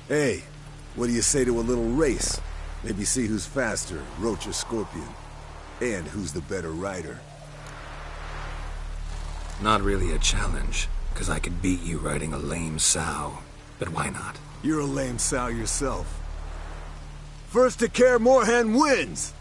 Hey, what do you say to a little race? Maybe see who's faster, Roach or Scorpion. And who's the better rider. Not really a challenge, because I could beat you riding a lame sow. But why not? You're a lame sow yourself. First to Kaer Morhen wins!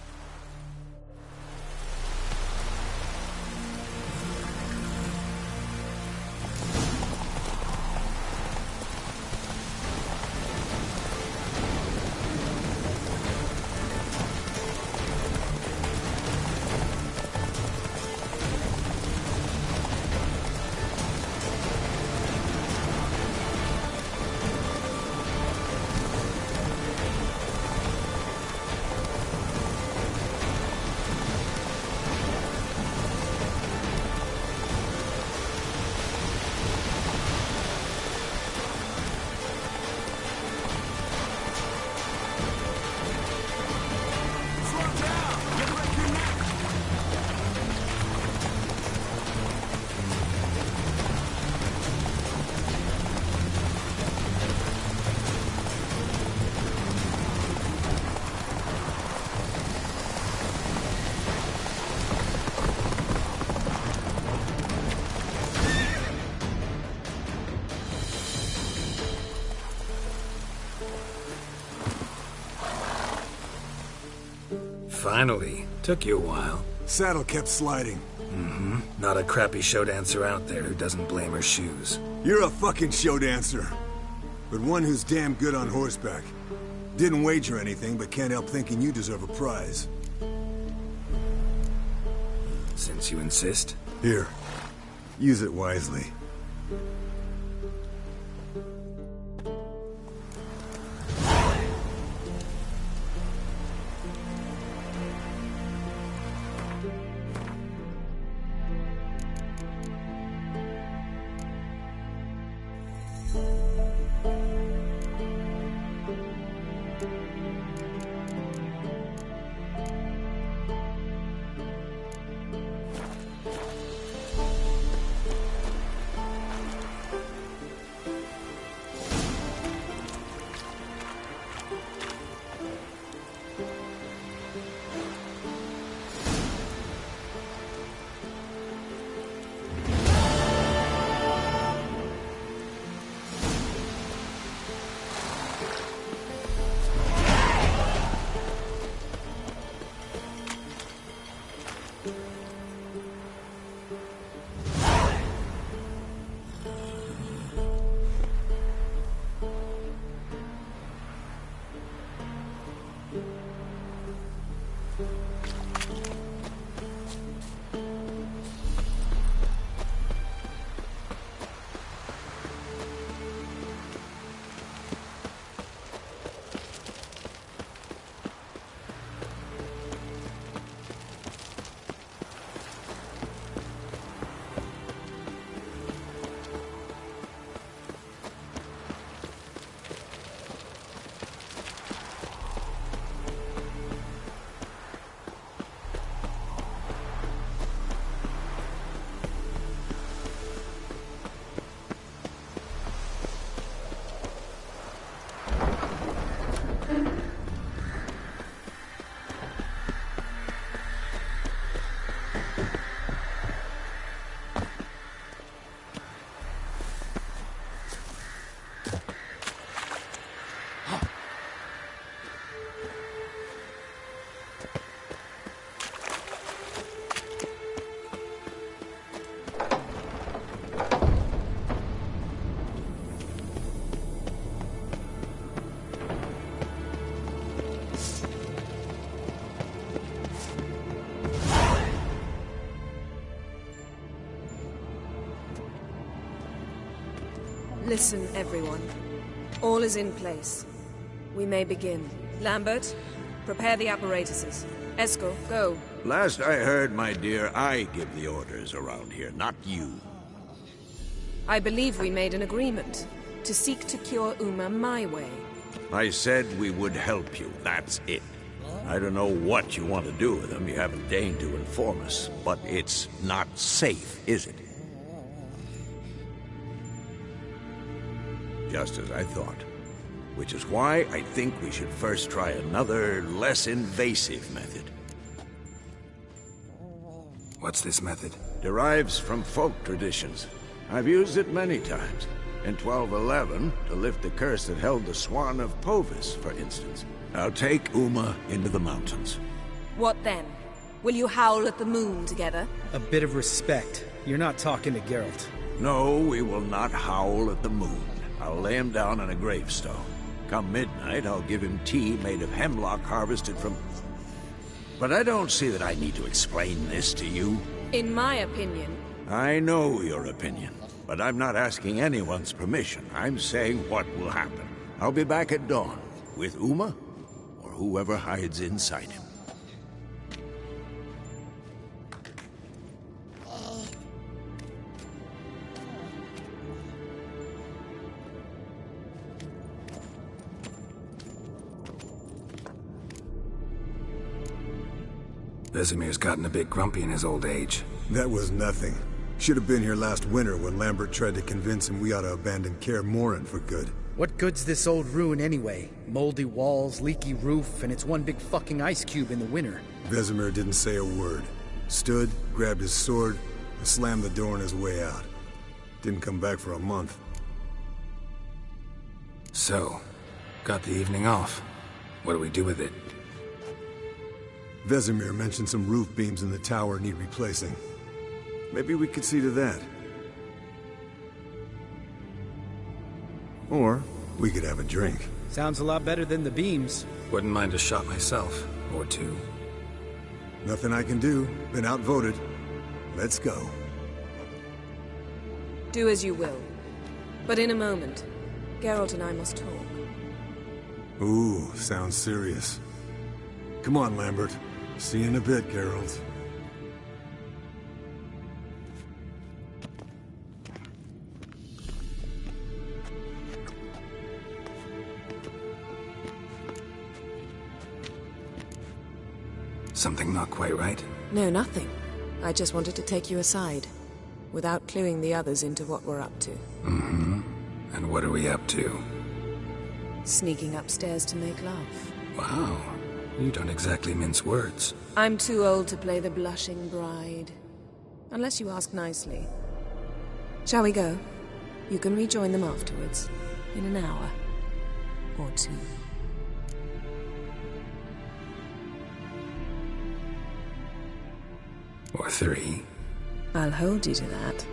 Finally. Took you a while. Saddle kept sliding. Mm-hmm. Not a crappy show dancer out there who doesn't blame her shoes. You're a fucking show dancer. But one who's damn good on horseback. Didn't wager anything, but can't help thinking you deserve a prize. Since you insist. Here. Use it wisely. Listen, everyone. All is in place. We may begin. Lambert, prepare the apparatuses. Eskel, go. Last I heard, my dear, I give the orders around here, not you. I believe we made an agreement to seek to cure Uma my way. I said we would help you, that's it. I don't know what you want to do with him, you haven't deigned to inform us, but it's not safe, is it? Just as I thought. Which is why I think we should first try another, less invasive method. What's this method? Derives from folk traditions. I've used it many times. In 1211, to lift the curse that held the Swan of Povis, for instance. I'll take Uma into the mountains. What then? Will you howl at the moon together? A bit of respect. You're not talking to Geralt. No, we will not howl at the moon. I'll lay him down on a gravestone. Come midnight, I'll give him tea made of hemlock harvested from... But I don't see that I need to explain this to you. In my opinion... I know your opinion, but I'm not asking anyone's permission. I'm saying what will happen. I'll be back at dawn, with Uma, or whoever hides inside him. Vesemir's gotten a bit grumpy in his old age. That was nothing. Should have been here last winter when Lambert tried to convince him we ought to abandon Kaer Morhen for good. What good's this old ruin anyway? Moldy walls, leaky roof, and it's one big fucking ice cube in the winter. Vesemir didn't say a word. Stood, grabbed his sword, and slammed the door on his way out. Didn't come back for a month. So, got the evening off. What do we do with it? Vesemir mentioned some roof beams in the tower need replacing. Maybe we could see to that. Or we could have a drink. Sounds a lot better than the beams. Wouldn't mind a shot myself, or two. Nothing I can do. Been outvoted. Let's go. Do as you will. But in a moment, Geralt and I must talk. Ooh, sounds serious. Come on, Lambert. See you in a bit, Geralt. Something not quite right? No, nothing. I just wanted to take you aside, without cluing the others into what we're up to. Mm-hmm. And what are we up to? Sneaking upstairs to make love. Wow. You don't exactly mince words. I'm too old to play the blushing bride. Unless you ask nicely. Shall we go? You can rejoin them afterwards. In an hour. Or two. Or three. I'll hold you to that.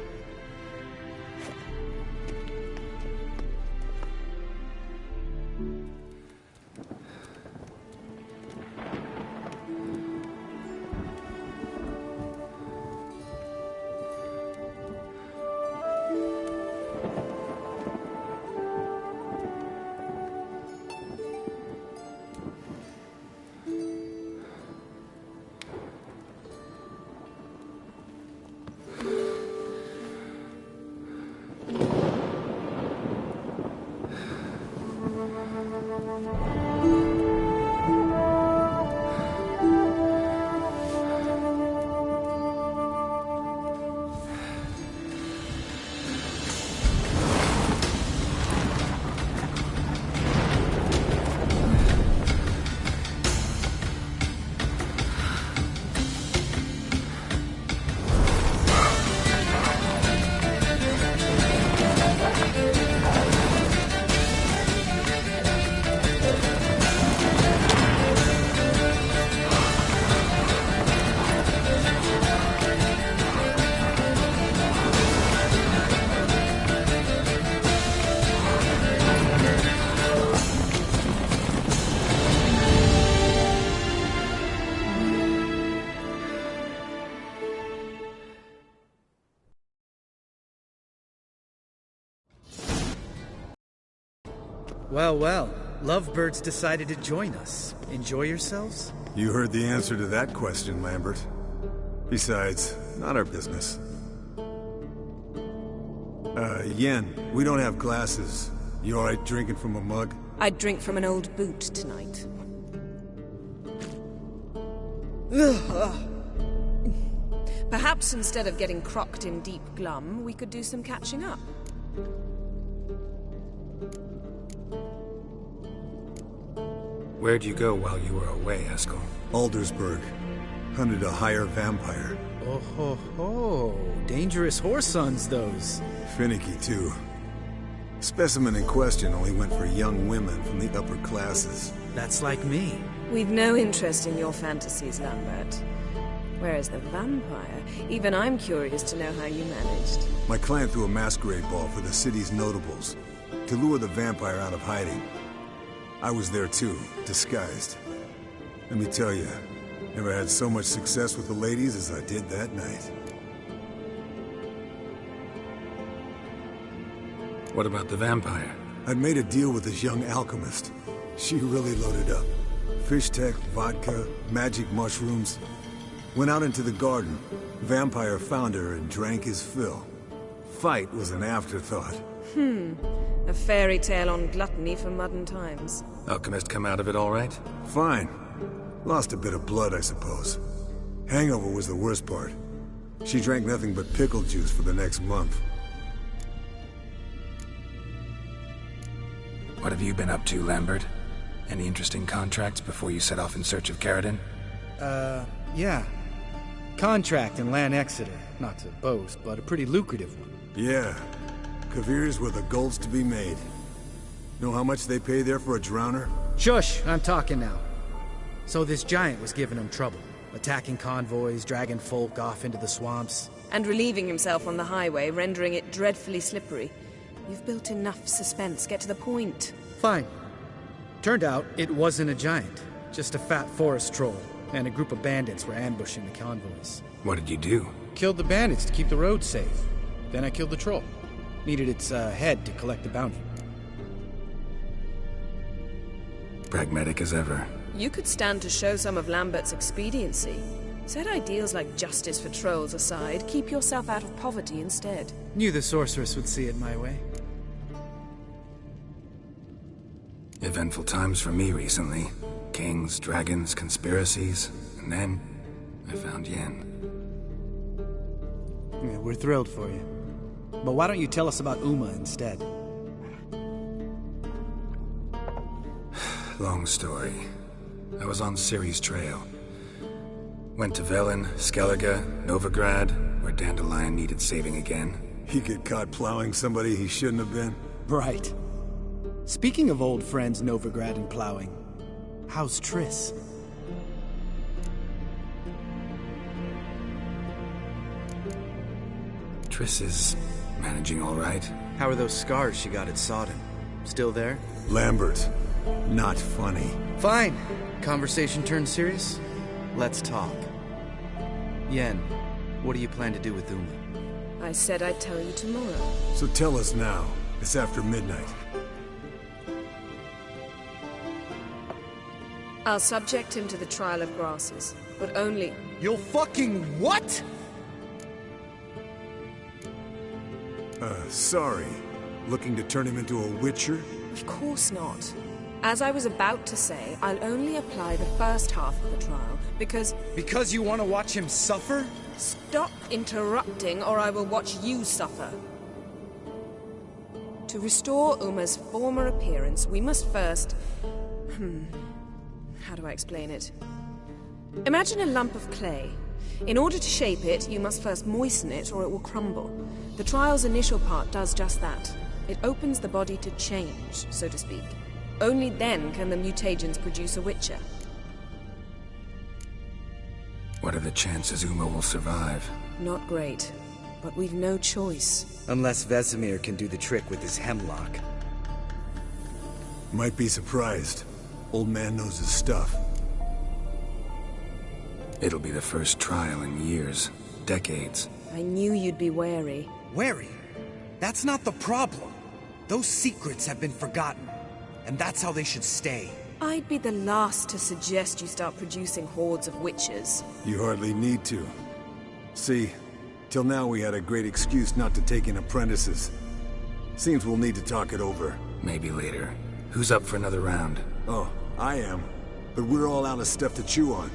Well, well. Lovebirds decided to join us. Enjoy yourselves? You heard the answer to that question, Lambert. Besides, not our business. Yen, we don't have glasses. You alright drinking from a mug? I'd drink from an old boot tonight. Perhaps instead of getting crocked in deep glum, we could do some catching up. Where'd you go while you were away, Eskel? Aldersburg. Hunted a higher vampire. Oh ho ho. Dangerous whoresons, those. Finicky, too. Specimen in question only went for young women from the upper classes. That's like me. We've no interest in your fantasies, Lambert. Whereas the vampire, even I'm curious to know how you managed. My client threw a masquerade ball for the city's notables, to lure the vampire out of hiding. I was there too, disguised. Let me tell you, never had so much success with the ladies as I did that night. What about the vampire? I'd made a deal with this young alchemist. She really loaded up. Fish tech, vodka, magic mushrooms. Went out into the garden. Vampire found her and drank his fill. Fight was an afterthought. A fairy tale on gluttony for modern times. Alchemist come out of it all right? Fine. Lost a bit of blood, I suppose. Hangover was the worst part. She drank nothing but pickle juice for the next month. What have you been up to, Lambert? Any interesting contracts before you set off in search of Caridin? Yeah. Contract in Lan Exeter. Not to boast, but a pretty lucrative one. Yeah. Kavir's were the gold's to be made. Know how much they pay there for a drowner? Shush! I'm talking now. So this giant was giving him trouble. Attacking convoys, dragging folk off into the swamps. And relieving himself on the highway, rendering it dreadfully slippery. You've built enough suspense. Get to the point. Fine. Turned out, it wasn't a giant. Just a fat forest troll. And a group of bandits were ambushing the convoys. What did you do? Killed the bandits to keep the road safe. Then I killed the troll. Needed its head to collect the bounty. Pragmatic as ever. You could stand to show some of Lambert's expediency. Set ideals like justice for trolls aside, keep yourself out of poverty instead. Knew the sorceress would see it my way. Eventful times for me recently. Kings, dragons, conspiracies, and then I found Yen. Yeah, we're thrilled for you. But why don't you tell us about Uma instead? Long story. I was on Ciri's trail. Went to Velen, Skellige, Novigrad, where Dandelion needed saving again. He get caught plowing somebody he shouldn't have been? Right. Speaking of old friends Novigrad and plowing, how's Triss? Triss is managing all right. How are those scars she got at Sodden? Still there? Lambert. Not funny. Fine. Conversation turned serious? Let's talk. Yen, what do you plan to do with Uma? I said I'd tell you tomorrow. So tell us now. It's after midnight. I'll subject him to the trial of grasses, but only... You'll fucking what? Sorry. Looking to turn him into a witcher? Of course not. As I was about to say, I'll only apply the first half of the trial, because... Because you want to watch him suffer? Stop interrupting, or I will watch you suffer. To restore Uma's former appearance, we must first... How do I explain it? Imagine a lump of clay. In order to shape it, you must first moisten it, or it will crumble. The trial's initial part does just that. It opens the body to change, so to speak. Only then can the mutagens produce a witcher. What are the chances Uma will survive? Not great, but we've no choice. Unless Vesemir can do the trick with his hemlock. Might be surprised. Old man knows his stuff. It'll be the first trial in years. Decades. I knew you'd be wary. Wary? That's not the problem. Those secrets have been forgotten. and that's how they should stay. I'd be the last to suggest you start producing hordes of witches. You hardly need to. See, till now we had a great excuse not to take in apprentices. Seems we'll need to talk it over. Maybe later. Who's up for another round? Oh, I am. But we're all out of stuff to chew on.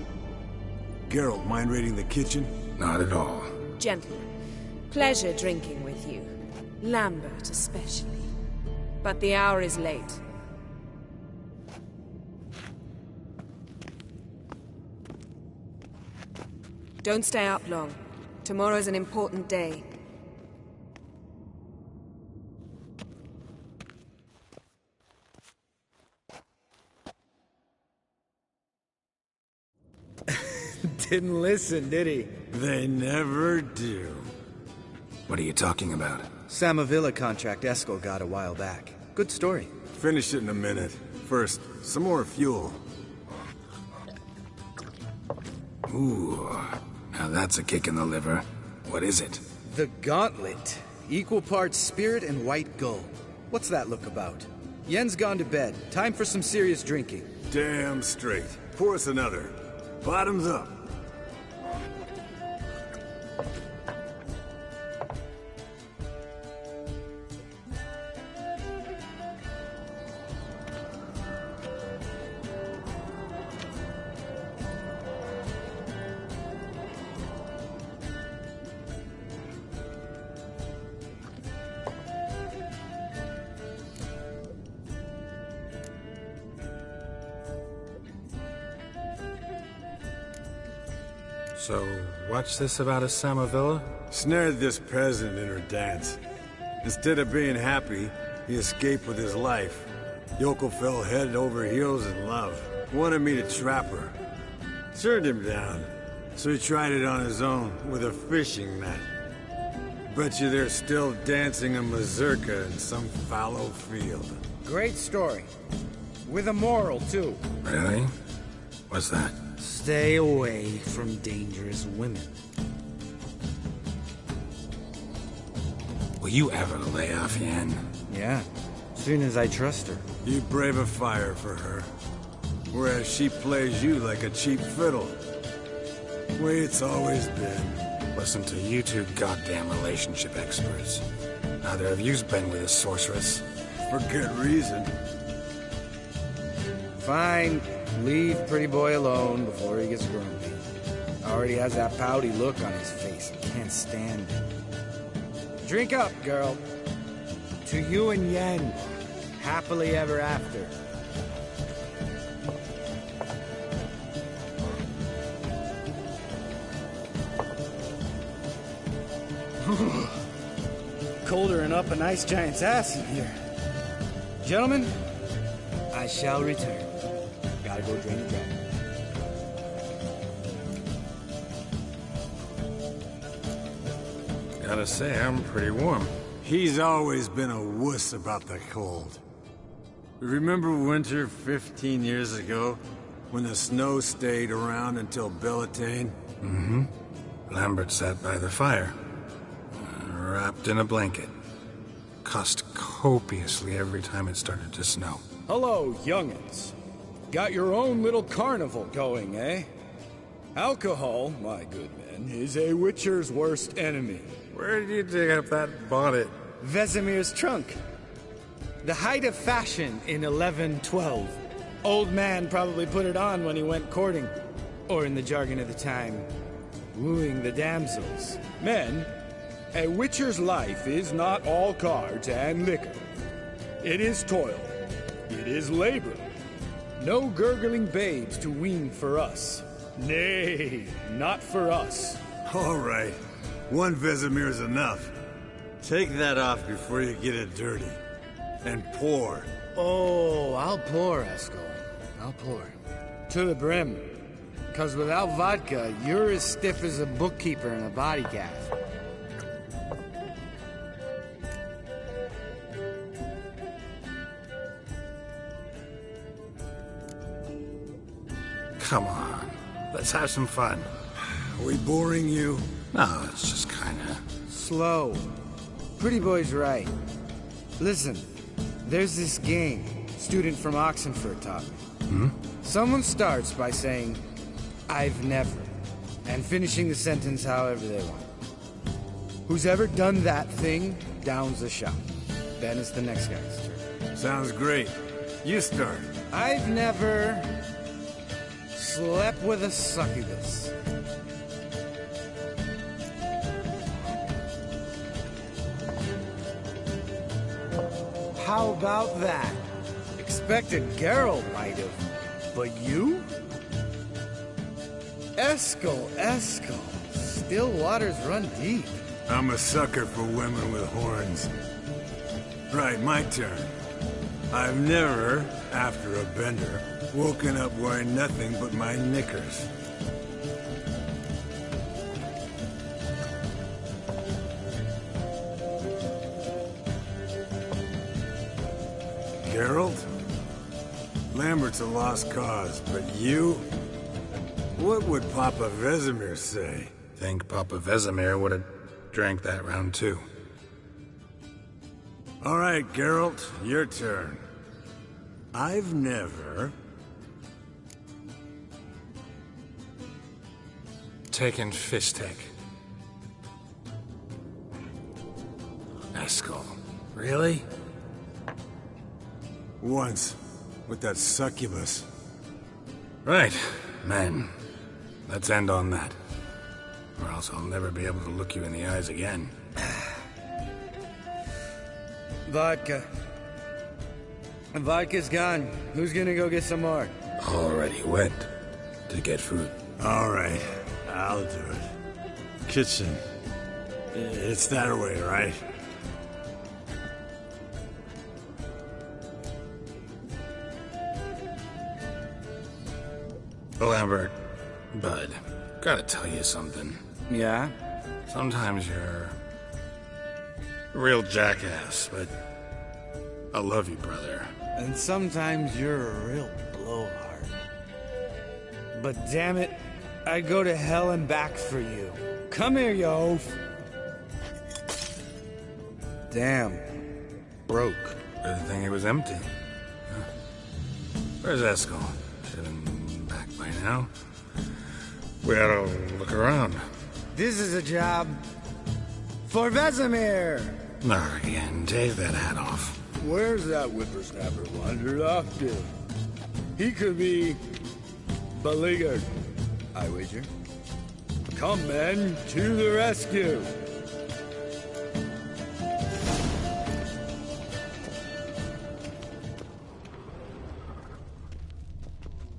Geralt, mind raiding the kitchen? Not at all. Gentlemen, pleasure drinking with you. Lambert especially. But the hour is late. Don't stay up long. Tomorrow's an important day. Didn't listen, did he? They never do. What are you talking about? Samavilla contract Eskel got a while back. Good story. Finish it in a minute. First, some more fuel. Ooh, now that's a kick in the liver. What is it? The Gauntlet. Equal parts spirit and white gull. What's that look about? Yen's gone to bed. Time for some serious drinking. Damn straight. Pour us another. Bottoms up. So, what's this about a Samavilla? Snared this peasant in her dance. Instead of being happy, he escaped with his life. Yoko fell head over heels in love. Wanted me to trap her. Turned him down. So he tried it on his own with a fishing net. Bet you they're still dancing a mazurka in some fallow field. Great story. With a moral, too. Really? What's that? Stay away from dangerous women. Will you ever lay off Yen? Yeah, soon as I trust her. You brave a fire for her. Whereas she plays you like a cheap fiddle. Way it's always been. Listen to you two goddamn relationship experts. Neither of you's been with a sorceress. For good reason. Fine. Leave pretty boy alone before he gets grumpy. Already has that pouty look on his face. I can't stand it. Drink up, girl. To you and Yen. Happily ever after. Colder than up an ice giant's ass in here. Gentlemen, I shall return. Gotta go drain the dragon. Gotta say, I'm pretty warm. He's always been a wuss about the cold. Remember winter 15 years ago? When the snow stayed around until Bellatane? Mm-hmm. Lambert sat by the fire, wrapped in a blanket. Cussed copiously every time it started to snow. Hello, young'uns. Got your own little carnival going, eh? Alcohol, my good men, is a witcher's worst enemy. Where did you dig up that bonnet? Vesemir's trunk. The height of fashion in 1112. Old man probably put it on when he went courting. Or in the jargon of the time, wooing the damsels. Men, a witcher's life is not all cards and liquor. It is toil. It is labor. No gurgling babes to wean for us. Nay, not for us. All right. One Vesemir's enough. Take that off before you get it dirty. And pour. Oh, I'll pour, Eskel. I'll pour. To the brim. 'Cause without vodka, you're as stiff as a bookkeeper in a body gaff. Come on, let's have some fun. Are we boring you? No, it's just kinda... Slow. Pretty boy's right. Listen, there's this game, Student from Oxenford taught me. Hmm? Someone starts by saying, "I've never," and finishing the sentence however they want. Who's ever done that thing downs the shot. Then it's the next guy's turn. Sounds great. You start. I've never slept with a succubus. How about that? Expected Geralt might have, but you? Eskel. Still waters run deep. I'm a sucker for women with horns. Right, my turn. I've never, after a bender, woken up wearing nothing but my knickers. Geralt? Lambert's a lost cause, but you? What would Papa Vesemir say? Think Papa Vesemir would have drank that round too. All right, Geralt, your turn. I've never... taken Fistek. Eskel. Really? Once, with that succubus. Right, men. Let's end on that. Or else I'll never be able to look you in the eyes again. Vodka. Vodka's gone. Who's gonna go get some more? Already went to get food. All right, I'll do it. Kitchen. It's that way, right? Lambert, Bud, gotta tell you something. Yeah? Sometimes you're a real jackass, but I love you, brother. And sometimes you're a real blowhard. But damn it, I'd go to hell and back for you. Come here, you oaf. Damn. Broke. Good thing it was empty. Huh. Where's Eskel? Should have been back by now. We ought to look around. This is a job for Vesemir. Not again. Take that hat off. Where's that whippersnapper wandered off to? He could be beleaguered, I wager. Come, men, to the rescue!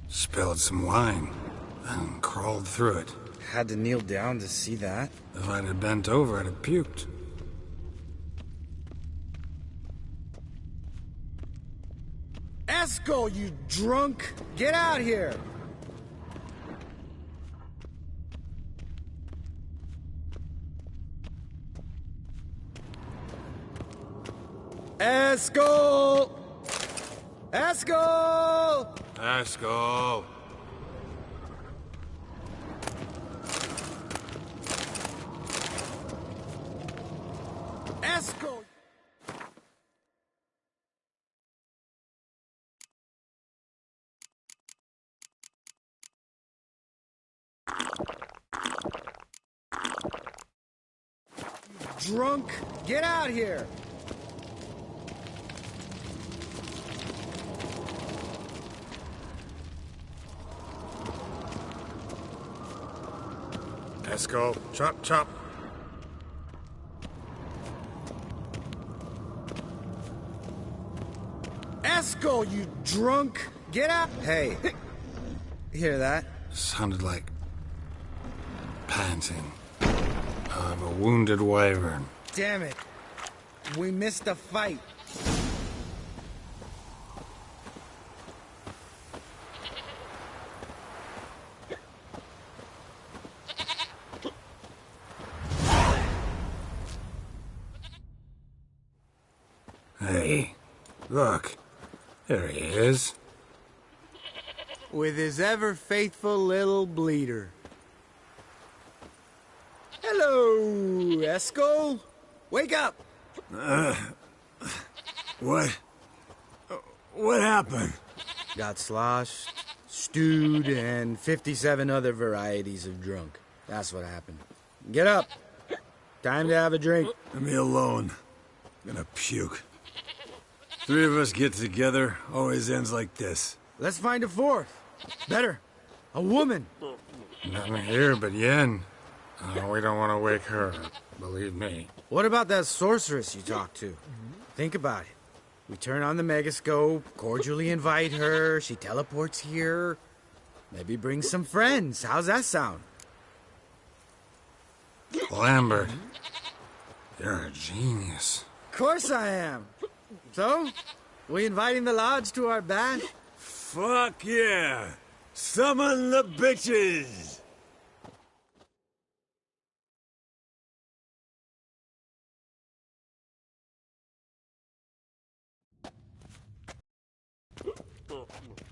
Spilled some wine and crawled through it. Had to kneel down to see that. If I'd have bent over, I'd have puked. Eskel, you drunk! Get out here! Eskel! Eskel! Eskel! Eskel! Drunk! Get out here! Eskel, chop, chop. Eskel, you drunk! Get out! Hey, hear that? Sounded like panting of a wounded wyvern. Damn it. We missed a fight. Hey, look. There he is. With his ever-faithful little bleeder. Hello, Eskel. Wake up! What? What happened? Got sloshed, stewed, and 57 other varieties of drunk. That's what happened. Get up. Time to have a drink. Leave me alone. I'm gonna puke. Three of us get together, always ends like this. Let's find a fourth. Better. A woman. Nothing here but Yen. We don't want to wake her, believe me. What about that sorceress you talked to? Think about it. We turn on the megascope, cordially invite her, she teleports here. Maybe bring some friends. How's that sound? Lambert, you're a genius. Of course I am. So, we inviting the lodge to our bash? Fuck yeah! Summon the bitches!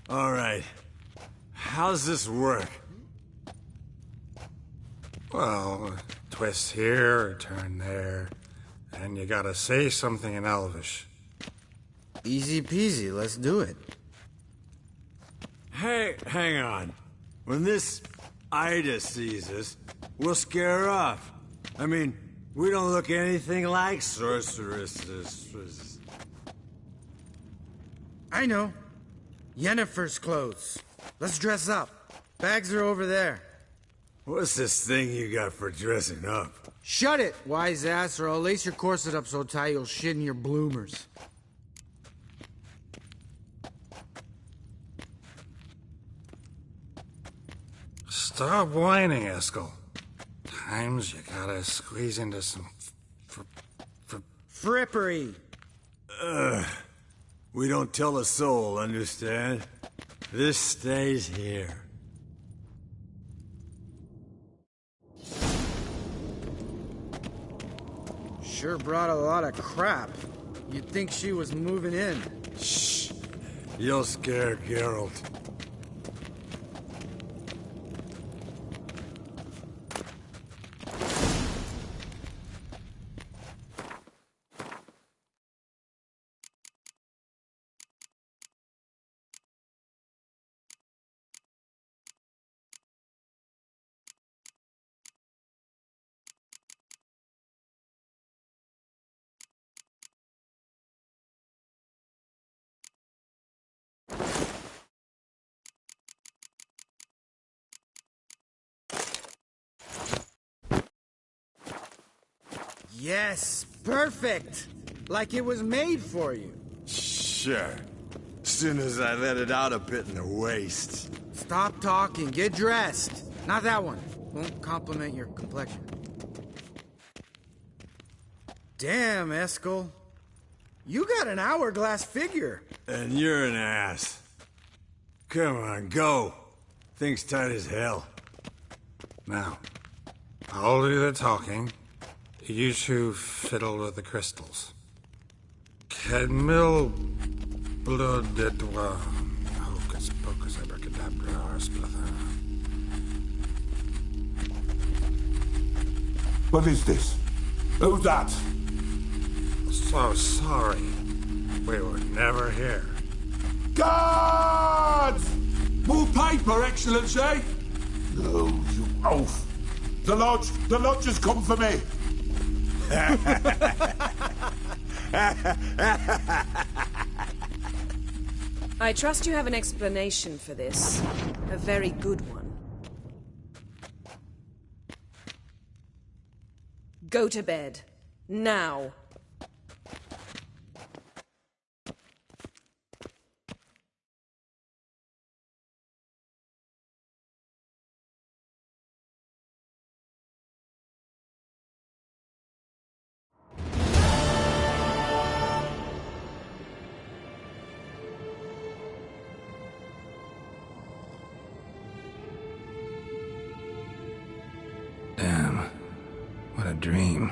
All right. How's this work? Well, twist here, or turn there, and you gotta say something in Elvish. Easy peasy, let's do it. Hey, hang on. When this Ida sees us, we'll scare her off. I mean, we don't look anything like sorceresses. I know. Yennefer's clothes. Let's dress up. Bags are over there. What's this thing you got for dressing up? Shut it, wise ass, or I'll lace your corset up so tight you'll shit in your bloomers. Stop whining, Eskel. Times you gotta squeeze into some frippery. We don't tell a soul, understand? This stays here. Sure brought a lot of crap. You'd think she was moving in. Shh. You'll scare Geralt. Yes, perfect. Like it was made for you. Sure. Soon as I let it out a bit in the waist. Stop talking, get dressed. Not that one. Won't compliment your complexion. Damn, Eskel. You got an hourglass figure. And you're an ass. Come on, go. Thing's tight as hell. Now, I'll do the talking. You two fiddle with the crystals. Kedmil blood de doigt. Hocus pocus abracadabra arsplatha. What is this? Who's that? So sorry. We were never here. Guards! More paper, Excellency! No, you oaf. The lodge has come for me. I trust you have an explanation for this. A very good one. Go to bed. Now. Damn. What a dream.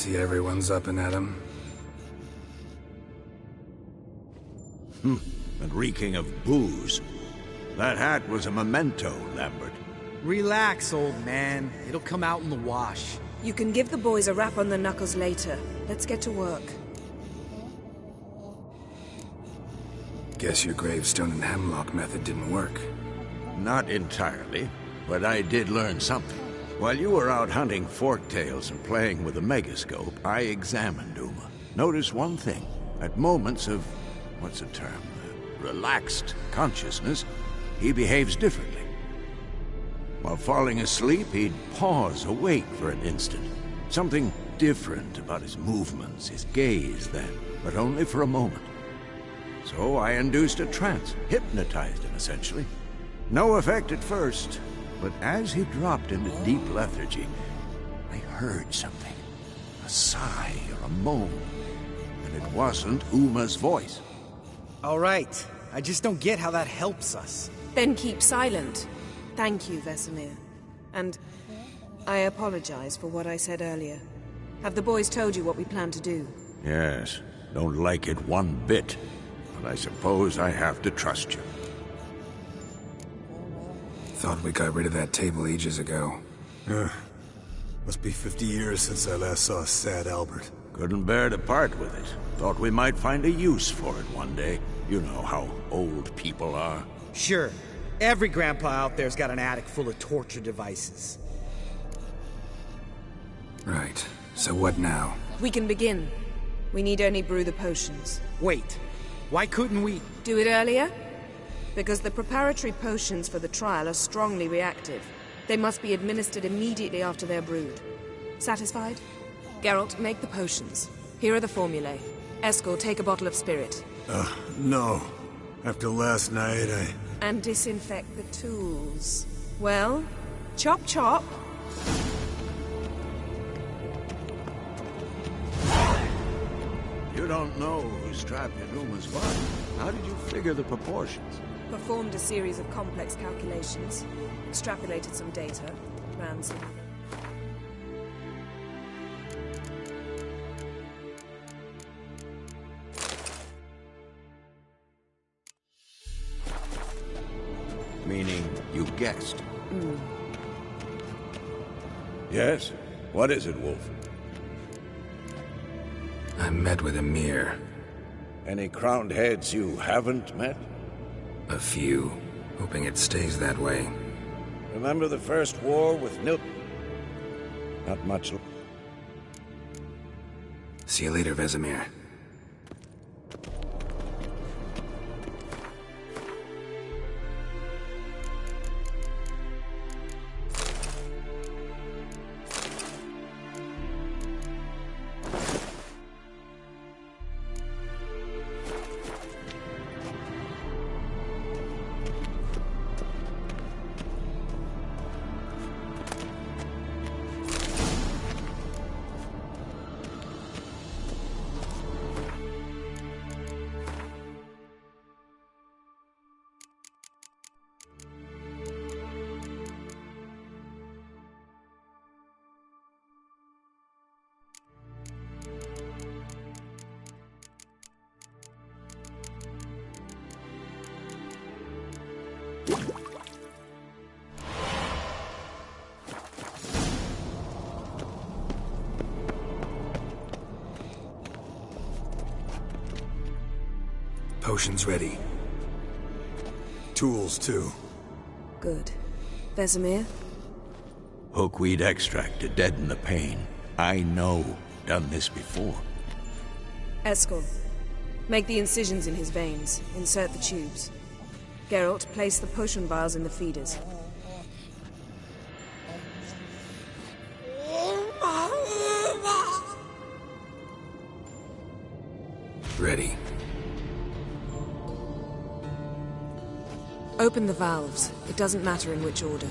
see everyone's up and at 'em. And reeking of booze. That hat was a memento, Lambert. Relax, old man. It'll come out in the wash. You can give the boys a rap on the knuckles later. Let's get to work. Guess your gravestone and hemlock method didn't work. Not entirely, but I did learn something. While you were out hunting forktails and playing with the megascope, I examined Uma. Notice one thing. At moments of, what's the term, relaxed consciousness, he behaves differently. While falling asleep, he'd pause awake for an instant. Something different about his movements, his gaze then, but only for a moment. So I induced a trance, hypnotized him essentially. No effect at first, but as he dropped into deep lethargy, I heard something. A sigh or a moan. And it wasn't Uma's voice. All right. I just don't get how that helps us. Then keep silent. Thank you, Vesemir. And I apologize for what I said earlier. Have the boys told you what we plan to do? Yes, don't like it one bit. But I suppose I have to trust you. Thought we got rid of that table ages ago. Must be 50 years since I last saw sad Albert. Couldn't bear to part with it. Thought we might find a use for it one day. You know how old people are. Sure. Every grandpa out there's got an attic full of torture devices. Right. So what now? We can begin. We need only brew the potions. Wait. Why couldn't we... Do it earlier? Because the preparatory potions for the trial are strongly reactive. They must be administered immediately after they're brewed. Satisfied? Geralt, make the potions. Here are the formulae. Eskel, take a bottle of spirit. No. After last night, And disinfect the tools. Well, chop chop. You don't know who strapped in Uma's body. How did you figure the proportions? Performed a series of complex calculations. Extrapolated some data. Ran some... Meaning you guessed. Yes? What is it, Wolf? I met with Emir. Any crowned heads you haven't met? A few. Hoping it stays that way. Remember the first war with Nil... Not much... See you later, Vesemir. Potions ready. Tools, too. Good. Vesemir? Hookweed extract to deaden the pain. I know. Done this before. Eskel, make the incisions in his veins. Insert the tubes. Geralt, place the potion vials in the feeders. Ready. Open the valves. It doesn't matter in which order.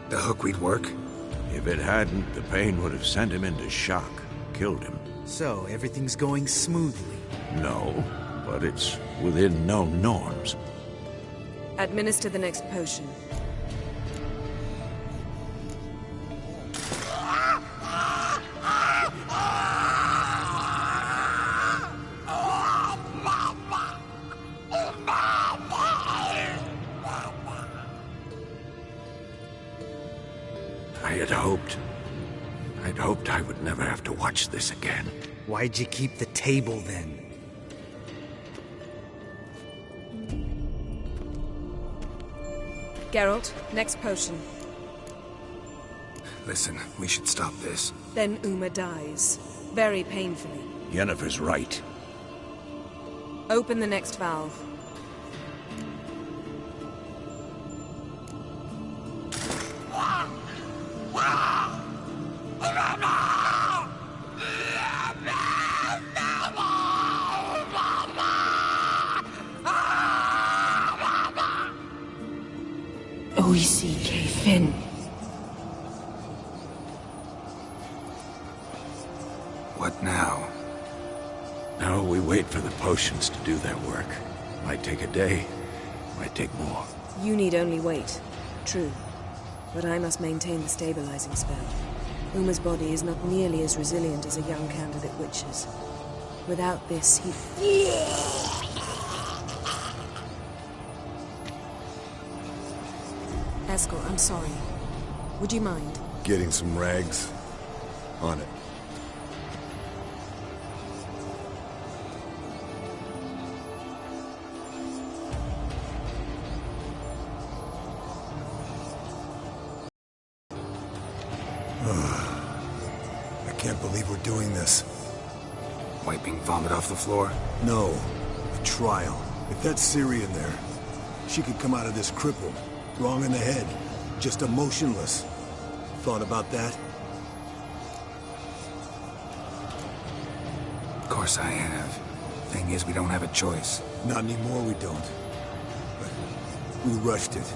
The hookweed work? If it hadn't, the pain would have sent him into shock, killed him. So, everything's going smoothly? No, but it's within known norms. Administer the next potion. I'd hoped I would never have to watch this again. Why'd you keep the table then? Geralt, next potion. Listen, we should stop this. Then Uma dies. Very painfully. Yennefer's right. Open the next valve. Fin. What now? Now we wait for the potions to do their work. Might take a day, might take more. You need only wait. True. But I must maintain the stabilizing spell. Uma's body is not nearly as resilient as a young candidate witch's. Without this, he... Eskel, I'm sorry. Would you mind? Getting some rags. On it. I can't believe we're doing this. Wiping vomit off the floor? No. A trial. If that's Syrian there, she could come out of this crippled. Wrong in the head. Just emotionless. Thought about that? Of course I have. Thing is, we don't have a choice. Not anymore, we don't. But we rushed it.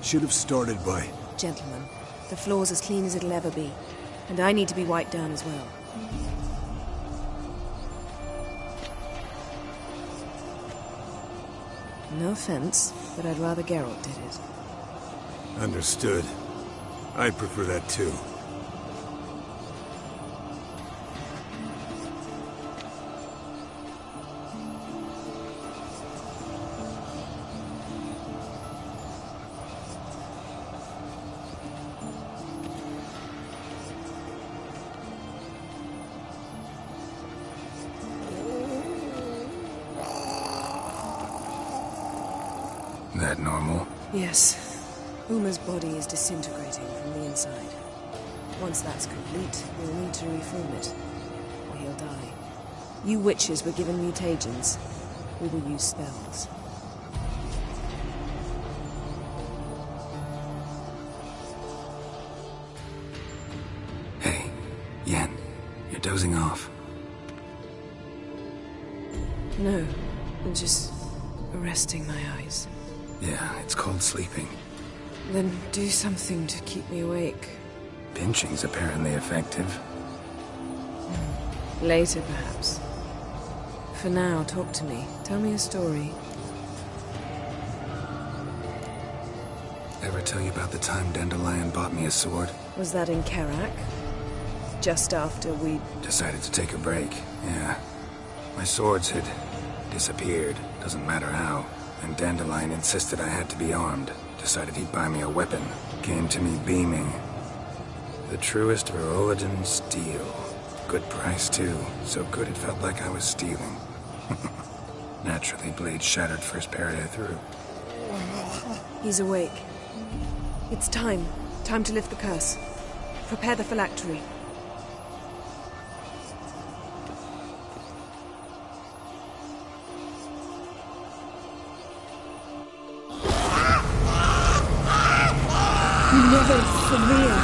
Should have started by... Gentlemen, the floor's as clean as it'll ever be. And I need to be wiped down as well. No offense, but I'd rather Geralt did it. Understood. I'd prefer that too. That normal? Yes. Uma's body is disintegrating from the inside. Once that's complete, we'll need to reform it, or he'll die. You witches were given mutagens. We will use spells. Hey, Yen, you're dozing off. No, I'm just resting my eyes. Yeah, it's called sleeping. Then do something to keep me awake. Pinching's apparently effective. Later, perhaps. For now, talk to me. Tell me a story. Ever tell you about the time Dandelion bought me a sword? Was that in Karak? Just after we... Decided to take a break, yeah. My swords had disappeared, doesn't matter how. And Dandelion insisted I had to be armed. Decided he'd buy me a weapon. Came to me beaming. The truest Veroligan steel. Good price, too. So good it felt like I was stealing. Naturally, blade shattered first parry I threw. He's awake. It's time. Time to lift the curse. Prepare the phylactery. Never severe.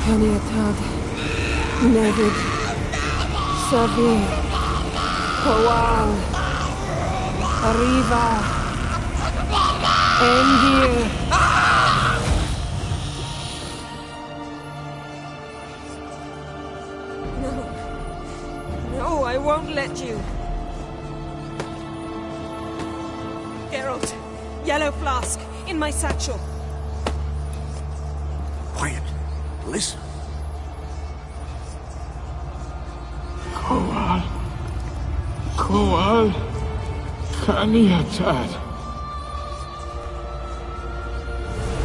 Kaniatad. Nevid. Savi. Kowal. Arriva. Endir. No, I won't let you. Geralt, yellow flask, in my satchel. Quiet. Listen. Koal. Kaniatad.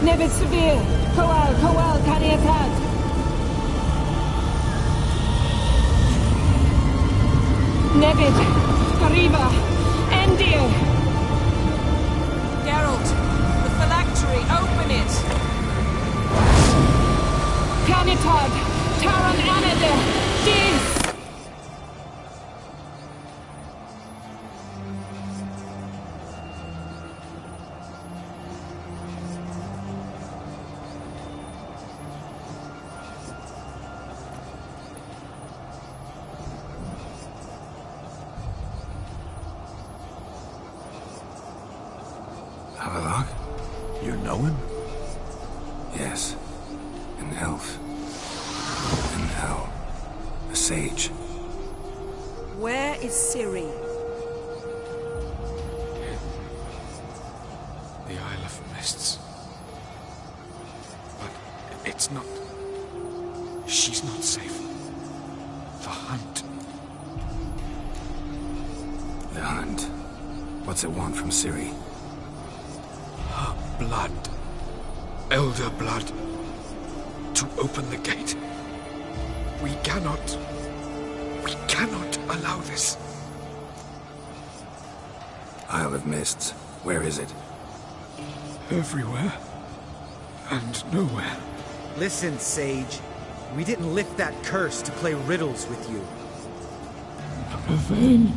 Nevid Severe. Koal, Kaniatad. Nevid. Arriva. Endir. Geralt, the phylactery, open it! Kanitad. Taran Anade. Diz. Havelock? You know him? Yes. An elf. An owl. A sage. Where is Ciri? The Isle of Mists. But it's not... She's not safe. The hunt. The hunt. What's it want from Ciri? Her blood. Elder blood. To open the gate. We cannot allow this. Isle of Mists. Where is it? Everywhere. And nowhere. Listen, Sage. We didn't lift that curse to play riddles with you. Yvain.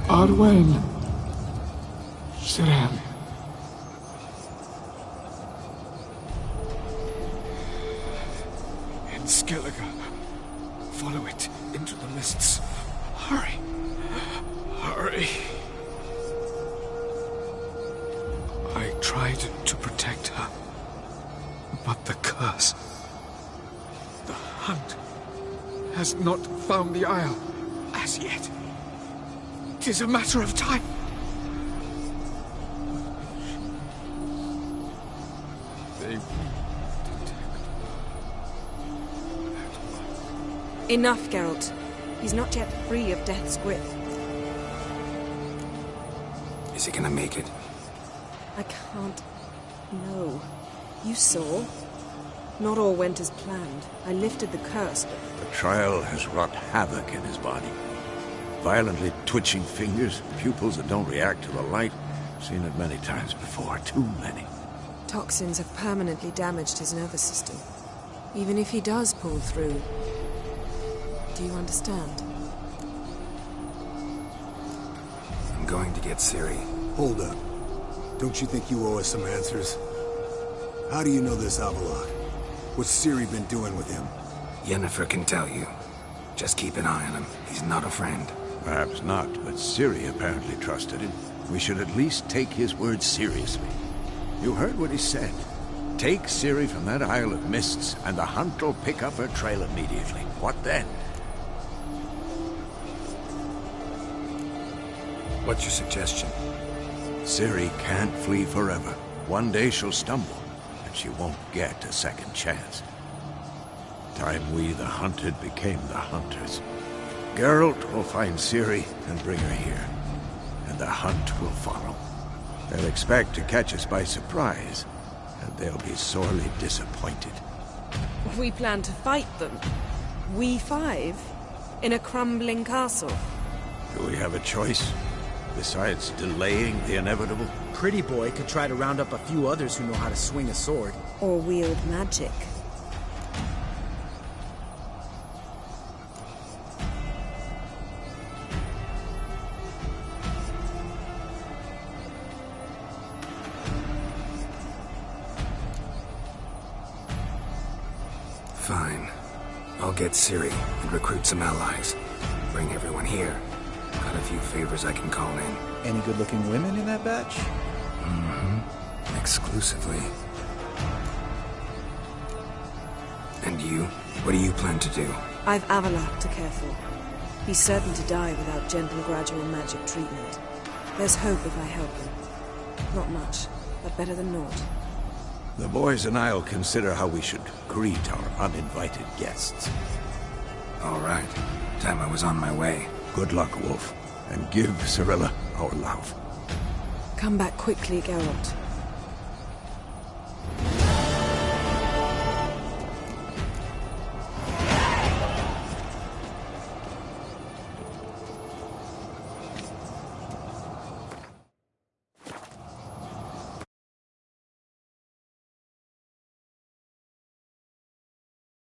Arwen. Siren. In Skellige. Follow it into the mists. Hurry. Hurry. I tried to protect her. But the curse... The hunt has not found the Isle as yet. 'Tis a matter of time. They Enough, Geralt. He's not yet free of death's grip. Is he gonna make it? I can't... No. You saw? Not all went as planned. I lifted the curse, but... The trial has wrought havoc in his body. Violently twitching fingers, pupils that don't react to the light. Seen it many times before, too many. Toxins have permanently damaged his nervous system. Even if he does pull through... Do you understand? I'm going to get Ciri. Hold up. Don't you think you owe us some answers? How do you know this Havelock? What's Ciri been doing with him? Yennefer can tell you. Just keep an eye on him. He's not a friend. Perhaps not, but Ciri apparently trusted him. We should at least take his words seriously. You heard what he said. Take Ciri from that Isle of Mists, and the hunt will pick up her trail immediately. What then? What's your suggestion? Ciri can't flee forever. One day she'll stumble, and she won't get a second chance. Time we, the hunted, became the hunters. Geralt will find Ciri and bring her here, and the hunt will follow. They'll expect to catch us by surprise, and they'll be sorely disappointed. We plan to fight them. We five? In a crumbling castle? Do we have a choice? Besides delaying the inevitable? Pretty Boy could try to round up a few others who know how to swing a sword. Or wield magic. Fine. I'll get Ciri and recruit some allies. Bring everyone here. Got a few favors I can call in. Any good-looking women in that batch? Mm-hmm. Exclusively. And you? What do you plan to do? I've Avalok to care for. He's certain to die without gentle, gradual magic treatment. There's hope if I help him. Not much, but better than naught. The boys and I'll consider how we should greet our uninvited guests. All right. Time I was on my way. Good luck, Wolf. And give Cirilla our love. Come back quickly, Geralt.